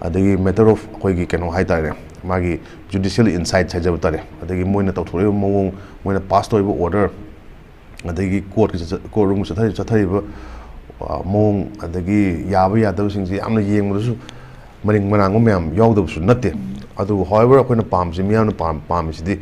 adagi matter of akoi gi keno haitare magi judicial insight sajabtare adagi moina tawthore mong moina pass toiba order adagi court room chathari ba mong adagi yaba yadab sing ji amna yeng su maring manang myam yawdab su natte adu however akoina pam ji myam na pam ji di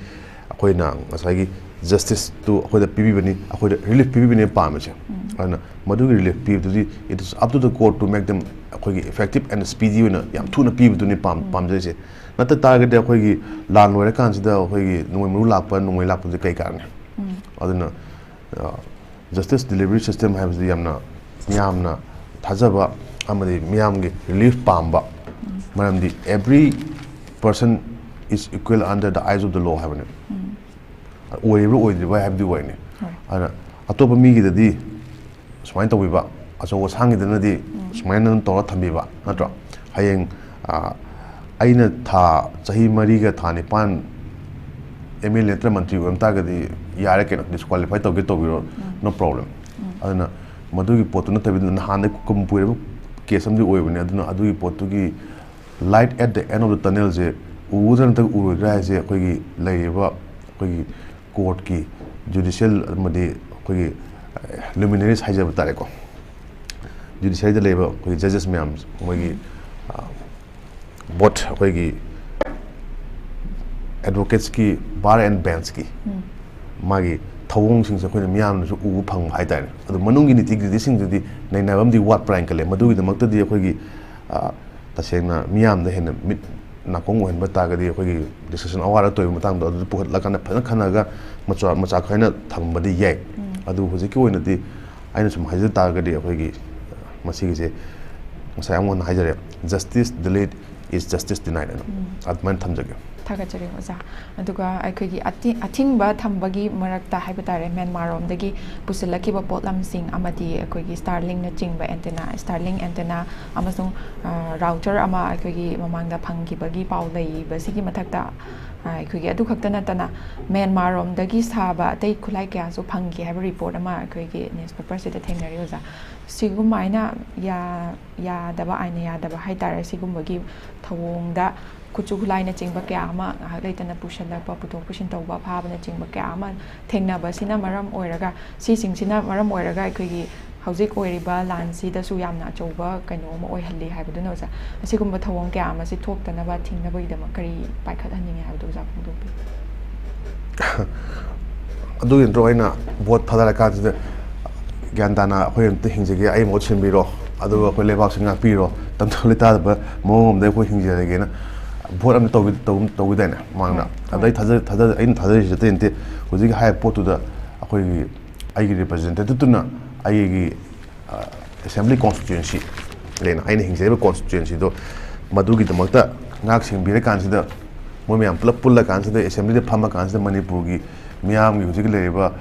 akoina ngasai justice to akoida pb bani akoida relief pb bani pam ji ana madu relief pb to it is up to the court to make them akoigi effective and speedy na yam thuna pb to ni pam ji nata target akoigi lan lore kan ji da akoigi nungoi mu lakpa nungoi lakpa ji kai kan aduna justice delivery system has the yamna thajaba amadi miyam gi relief pamba maram di every person is equal under the eyes of the law haven't we have the way and atopa migidadi sumain tawiba aso sangidana sumain tora thambiba natro hayeng aina tha chahi mariga thani pan MLA letter mantri amtagadi yare ke disqualify to no problem aduna madugi potuna tabidna hande kumpure case amdi oibane aduna adugi potugi light at the end of the tunnel je udan ta urugra je koigi laiba koigi court ki judicial madi koigi luminaries hajab tare ko judiciary de laiba koigi judges myam koigi bot koigi advocates ki bar and bench ki magi thawong sing se koina myam su u phang hai tare adu manungi ni tigdi sing di nainabam di wat prank kale madugi de makta di koigi tasena miyam da hen mit na kong hen bata ga di koigi discussion awara toy matang do puhat la kana phana khana ga macha khaina thambadi ye adu hoji ki oina di aina sum haja ta ga di koigi masi gi je masai amon hajare justice delayed is justice denied adman thamjage thagachari oza aduga aikogi athingba thambagi marakta haibitare Myanmar romdagi pusilakiba potlam sing amadi aikogi Starlink na chingba antenna Starlink antenna amasung router ama aikogi mamangda phangibagi paulai basigi mathakta aikogi adu khakta natana Myanmar romdagi saba tai khulai kya so phangi haiba report ama aikogi newspaper sida thengnari oza sigumaina ya daba aina ya daba haitare sigumbagi thawongda kuchulai na chingba kya ama haitana pushalla pa putok pushin tawba phaba na chingba kya ama thengnaba sina maram oiraga si singsina maram oiraga aikogi hauzik oiriba lansi da su yamna chawba kaino ma oihalli haibudu no za asigumba thawong kya ama si thoktanaba thingnaba idama kari paikhat haninge haibudu za pungdopi adu intro aina bot thadara ka de gyandana hoyem te hingjege ai mo chimbiro adu ko lebak singa piro tamtholita ba mom de ko hingjege na bot am to dana mangna adai thada ain thada jete inte hoji hai potu da akoi ai representative tuna ai assembly constituency lena ain hingjebe constituency do madugi damakta ngak singbire kansida momi am pulla kansida assembly de phama kansida manipur gi miyam gi hoji leba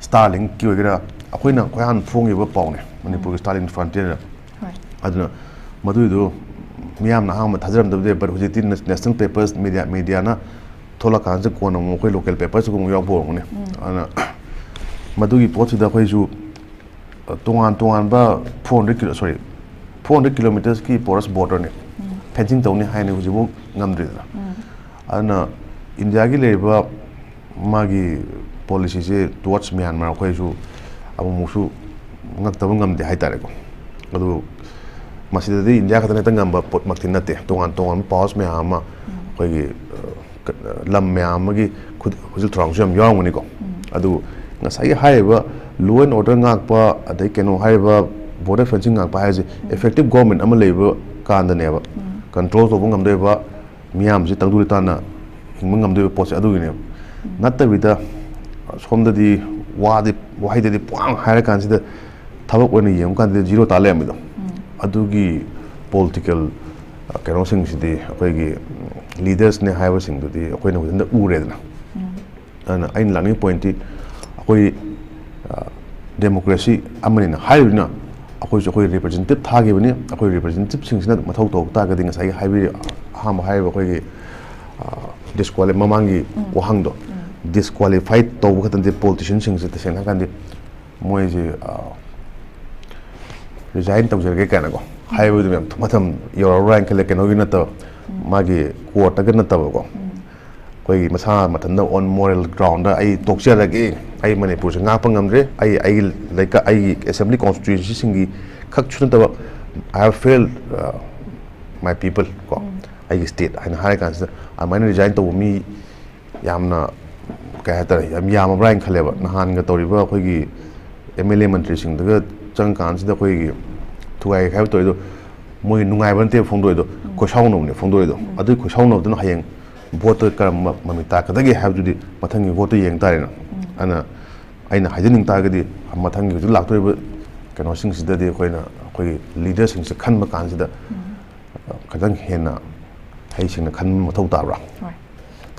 Starlink ki ogira akoina khoyan phongiba pawne manipur Starlink frontier aduna madu do miyam na hama thajaram de but hoji tin national papers media na thola kanse kona mo khoi local papers ko yo bo ngone ana madu gi potu da khoi ju tongan ba 400 kilometers ki porous border ne fencing tawni haine hoji bo ngamdri ana India gi leba magi policy je towards Myanmar khoi ju amusu ngaktabung ngamde haitare ko adu masida India khatana tangamba pot maktinate tongan pause me ama khoi lam me amagi khud hujil thrang jam yawngni ko adu ngasai haiba law and order ngakpa adai keno haiba border fencing ngakpa haje effective government ama leiba kandaneba control to ngamdeba miyam ji tangduri tana hingma ngamdeba post adu ne natabida somdadi wahidadi puang haira kansida thabak oina yem kan zero tale amido adugi political kero sing sidi akoigi leaders ne haiba sing dudi akoina hudanda uredna ana ain lani point akoi democracy amani na haibina akoi representative thagi bani akoi representative sing sina mathau tok ta ga dinga sai haibi hama haiba akoigi disqualify mamangi wahangdo disqualified to khatan de politicians sing se sen kan de moi je resign to jerge kana ko haibu de matham your rank le ken ogina to magi quota ga na to ko koi masa matanda on moral ground ai tokcherage ai manipur se nga pangamre ai like ai assembly constituency singi khak chuna to I have failed my people ko ai state ai na hai kan se I might resign to me yamna kaya yam brain khaleba nahan ga toriba khoigi MLA mantri sing daga chang kan sida khoigi thuai khai to do moi nungai ban te phong do ko shaung no ne phong do adu ko shaung no do hayeng vote karam mamita kadagi have to di mathangi vote yeng tare na ana aina hajening ta ga di mathangi ju lak to kano sing sida de khoina khoi leader sing se khan ma kan sida kadang hena hai sing na khan ma thau ta ra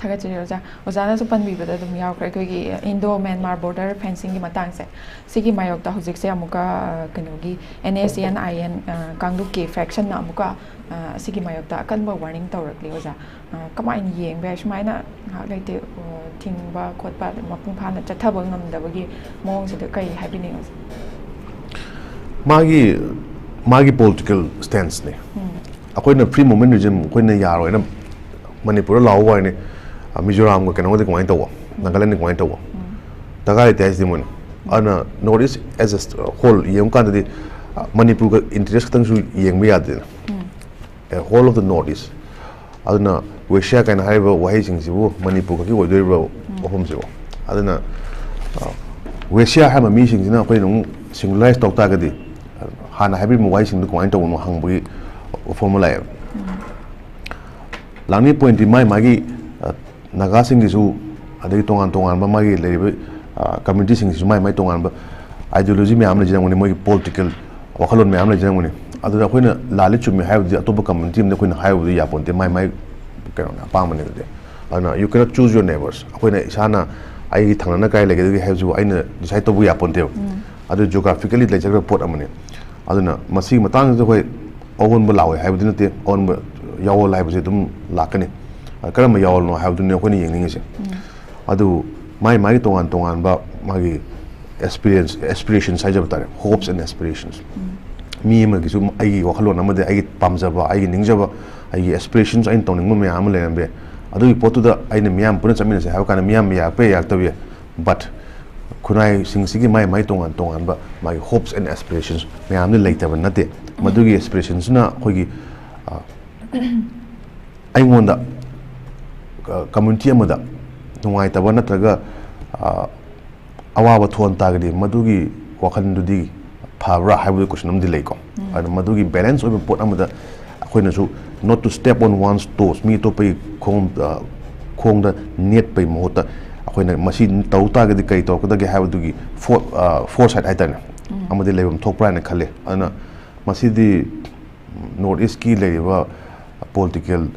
ꯊꯥꯒꯠꯆꯔꯤ ꯑꯣꯖꯥ ꯑꯣꯖꯥꯅꯁꯨ ꯄꯟꯕꯤꯕꯗ ꯑꯗꯨꯝ ꯌꯥꯎꯈ꯭ꯔꯦ ꯑꯩꯈꯣꯏꯒꯤ ꯏꯟꯗꯣ ꯃ꯭ꯌꯥꯟꯃꯥꯔ ꯕꯣꯔꯗꯔ ꯐꯦꯟꯁꯤꯡꯒꯤ ꯃꯇꯥꯡꯁꯦ ꯁꯤꯒꯤ ꯃꯥꯌꯣꯛꯇ ꯍꯧꯖꯤꯛꯁꯦ ꯑꯃꯨꯛꯀ ꯀꯩꯅꯣꯒꯤ NACN ꯀꯥꯡꯂꯨꯞꯀꯤ ꯐ꯭ꯔꯦꯛꯁꯟꯅ ꯑꯃꯨꯛꯀ ꯑꯁꯤꯒꯤ ꯃꯥꯌꯣꯛꯇ ꯑꯀꯟꯕ ꯋꯥꯔꯅꯤꯡ ꯇꯧꯔꯛꯂꯤ ꯑꯣꯖꯥ ꯀꯃꯥꯏꯅ ꯌꯦꯡꯕ ꯌꯥꯏ ꯁꯨꯃꯥꯏꯅ ꯉꯥꯏꯍꯥꯛ ꯂꯩꯇꯦ ꯊꯤꯡꯕ ꯈꯣꯠꯄ ꯃꯄꯨꯡ ꯐꯥꯅ ꯆꯠꯊꯕ ꯉꯝꯗꯕꯒꯤ ꯃꯑꯣꯡꯁꯤꯗ ꯀꯔꯤ ꯍꯥꯏꯕꯤꯅꯤꯡꯉꯤ मागी पॉलिटिकल स्टैंड ने अखोइना फ्री मूवमेंट रिजम अखोइना यारोइना मणिपुर लाओ वाइने मिजोराम को कनो कमाइन तव नागालैंड कमाइन तव दगा लेते है मोन अना North East as a whole येम कांददि मणिपुर का इंटरेस्ट खतंग सु येंग यादे whole of the North East अदना वेश्या काइन हाइबो वहाई सिंगसिबो मणिपुर की ओइदोइबो अहोमसिबो अदना वेश्या हामा मी सिंगसिना अखोइना सिंगुलाइज तौतागदि हाना हाइब्रिड मोबाइल सिंग कमाइन तौनो हांगबगी फॉर्मूला है लांगनी पॉइंट माई मागी नागा सिंगिसु अदगी तोंगान तोंगान बा मागी लेरिबे कम्युनिटी सिंगिसु माई माई तोंगान बा आइडियोलॉजी में आमने जिनांगोनी मोगी पॉलिटिकल वखलोन में आमने जिनांगोनी अदुदा अखोइना लालि चुम्मे हाइबदि अतोप कम्युनिटी में अखोइना हाइबदि यापोनते माई माई केनो पामने दे अना you can not choose your neighbours अखोइना इसाना आई थांगना काय लेगेदि हाइबजु आइना डिसाइड तोबु यापोनते अदु जियोग्राफिकली लेजर पोर्ट अमने अदुना मसी मतांग जोय अवनब लावे हाइबदि नते अवनब यावल हाइबजे दुम लाकनी करम यावल नो हाइबदुने अखोइना येंगनिंगसे अदु माई माई तोंगान तोंगान बा मागी aspirations हाइजब तारे hopes and aspirations me मगिसु आइगी वखलोन अमदे आइगी पामजबा आइगी निंगजबा आइगी aspirations आइन तोंनिंगम म्याम लेनबे अदुगी पोतुदा आइने म्याम पुन चमिनसे हाव काना म्याम यापे याक्तबे बट खुनाई सिंगसिगी माई माई तोंगान तोंगान बा मागी hopes and aspirations म्याम ने लेतबा नते मदुगी aspirations ना खोगी आइंगोंदा कम्युनिटी अमदा नुंगाइतबा नत्रगा अवाब थोन तागदी मदुगी वखलदुदी फाब्रा हाइबु क्वेश्चन अमदि लेको अन मदुगी बैलेंस ओइबा पोट अमदा अखोइनासु not to step on one's toes मी तो पे खोंगदा नेट पे मोता अखोइना मसी तौ तागदी कई तौकदगे हाइबुगी फोरसाइट हाइताने अमदि लेबम थोकप्राने खले अना मसीदी नॉर्थ ईस्ट की लेबा पॉलिटिकल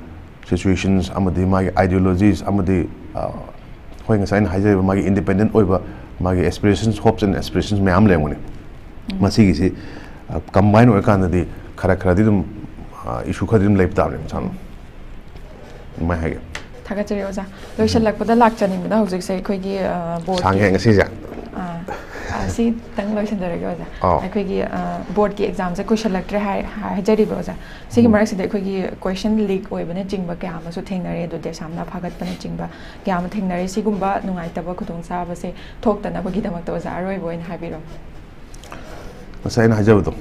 सिचुएशंस अमदि मागी आइडियोलॉजीज अमदि होय ngसाइन हाइजेबा मागी इंडिपेंडेंट ओइबा मागी एस्पिरेशंस होप्स एंड एस्पिरेशंस मैम लेंगोने मसीगी से कंबाइन ओइ कानदि खरा खरादि दुम इशू खदिम लेपताने सान मै हागे थागचरी ओजा लोइसलकपदा लाक्चनिबदा हौजिकसे अखोइगी बोर्ड सांगे ngasiजा asi tang loisandarege oza अखोइगी बोर्ड की एग्जाम से क्वेश्चन लक्ट्रे हाइजरिबा ओजा सिगी मरक सिदे अखोइगी क्वेश्चन लीक ओइबने चिंगबा क्यामसु थेंगनरे दु दे सामना फागतपने चिंगबा क्याम थेंगनरे सिगुम्बा नुंगाइतबा खुदोंग साबसे थोक्तनबगीदमक्ता ओजा अरोइबो इन हाबिरो मसाइन हाइजबदो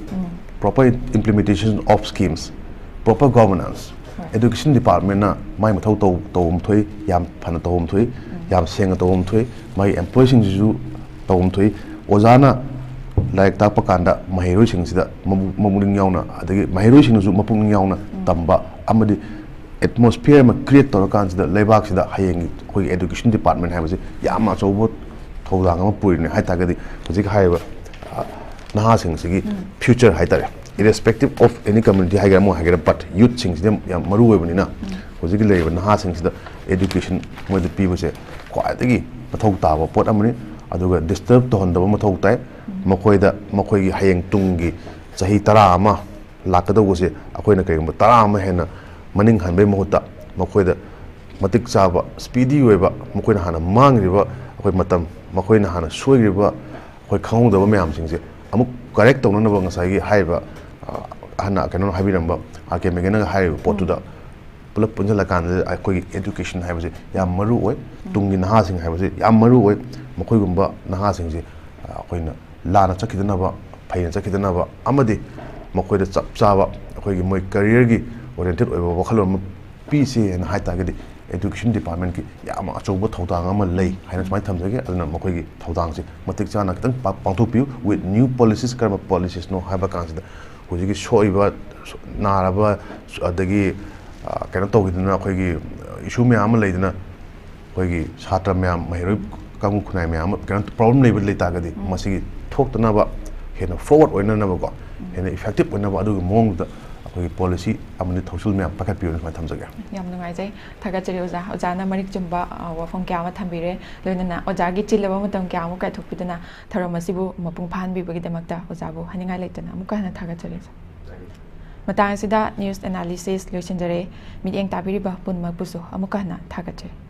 proper implementation of schemes proper governance education department ना माइ मथौ तौम थोइ याम फन तौम थोइ याम सेंग तौम थोइ माइ एम्प्लॉय सिंगजु तौम थोइ ओजाना लाइक ताप कांदा महिरोइ सिंगसिदा ममुनिंग यावना अदगी महिरोइ सिंगजु मपुनिंग यावना तंबा अमदि एटमॉस्फियर म क्रिएट तौर कांसिदा लेबाक सिदा हायेंग कोइ एजुकेशन डिपार्टमेंट हाइबसे याम अचौबो थौदांग म पुरिने हाइतागदि हजिक हाइबा नहा सिंगसिगी फ्यूचर हाइतारे irrespective of any community हाइगरा मो हाइगरा but youth सिंगसिदा याम मरु ओइबनिना हजिक लेबा नहा सिंगसिदा एजुकेशन मोदि पीबसे क्वाइदगी मथौ ताबा पोट अमनि अदुगा डिस्टर्ब तोहंदबा मथौ ताइ मखोइगी हायेंग तुंगी चाही 10 अमा लाकदबसे अखोइना कयगम 10 अमा हेना मनिंग हनबे महुता मखोइदा मतिक चाबा स्पीडी ओइबा मखोइना हाना मांगरिबा अखोइ मतम मखोइना हाना सोइरिबा अखोइ खंगदबा म्याम सिंगसे अमुक करेक्ट तौननबा ngसाइगी हाइबा हाना कनो हाबिरंबा आके मेगेना हाइबा पोतुदा पुलप पुंजला कान अखोइगी एजुकेशन हाइबसे याम मरु ओइ तुंगी नहा सिंग हाइबसे याम मरु ओइ मखोइगुम्बा नहा सिंगसे अखोइना लाना चखिदनबा फैना चखिदनबा अमदि मखोइदा चप चाबा अखोइगी मोइ करियर गी ओरिएंटेड ओइबा वखलोम पीसी एन हाइतागदि एजुकेशन डिपार्टमेंट की याम अचौबो थौदांग अमा लै हाइना समाइ थमजगे अदुना मखोइगी थौदांगसे मतिक चाना खतन पांथोपिउ विथ न्यू पॉलिसीज करबा पॉलिसीज नो हाइबा कांसिदा हुजिगी सोइबा नाराबा अदगी केनो तौगिदना अखोइगी इशू म्याम लैदना अखोइगी छात्र म्याम महिरोइ कांगु खुनाइ म्याम केनो प्रॉब्लम लेबा लेतागदि मसिगी थोक्तनाबा हेना फॉरवर्ड ओइननबा को हेना इफेक्टिव ओइनबा अदुगी मोंगदा ꯑꯩꯈꯣꯏꯒꯤ ꯄꯣꯂꯤꯁꯤ ꯑꯃꯗꯤ ꯊꯧꯁꯤꯜ ꯃꯌꯥꯝ ꯄꯥꯏꯈꯠꯄꯤꯌꯨꯅ ꯁꯨꯃꯥꯏꯅ ꯊꯝꯖꯒꯦ ꯌꯥꯝ ꯅꯨꯡꯉꯥꯏꯖꯩ ꯊꯥꯒꯠꯆꯔꯤ ꯑꯣꯖꯥ ꯑꯣꯖꯥꯅ ꯃꯔꯤꯛ ꯆꯨꯝꯕ ꯋꯥꯐꯝ ꯀꯌꯥ ꯑꯃ ꯊꯝꯕꯤꯔꯦ ꯂꯣꯏꯅꯅ ꯑꯣꯖꯥꯒꯤ ꯆꯤꯜꯂꯕ ꯃꯇꯝ ꯀꯌꯥ ꯑꯃ ꯀꯥꯏꯊꯣꯛꯄꯤꯗꯨꯅ ꯊꯧꯔꯝ ꯑꯁꯤꯕꯨ ꯃꯄꯨꯡ ꯐꯥꯍꯟꯕꯤꯕꯒꯤꯗꯃꯛꯇ ꯑꯣꯖꯥꯕꯨ ꯍꯥꯏꯅꯤꯡꯉꯥꯏ ꯂꯩꯇꯅ ꯑꯃꯨꯛꯀ ꯍꯟꯅ ꯊꯥꯒꯠꯆꯔꯤ ꯃꯇꯥꯡ ꯑꯁꯤꯗ ꯅ꯭ꯌꯨꯁ ꯑꯦꯅꯥꯂꯤꯁꯤꯁ ꯂꯣꯏꯁꯤꯟꯖꯔꯦ ꯃꯤꯠꯌꯦꯡ ꯇꯥꯕꯤꯔꯤꯕ ꯄꯨꯝꯅꯃꯛꯄꯨꯁꯨ ꯑꯃꯨꯛꯀ ꯍꯟꯅ ꯊꯥꯒꯠꯆꯔꯤ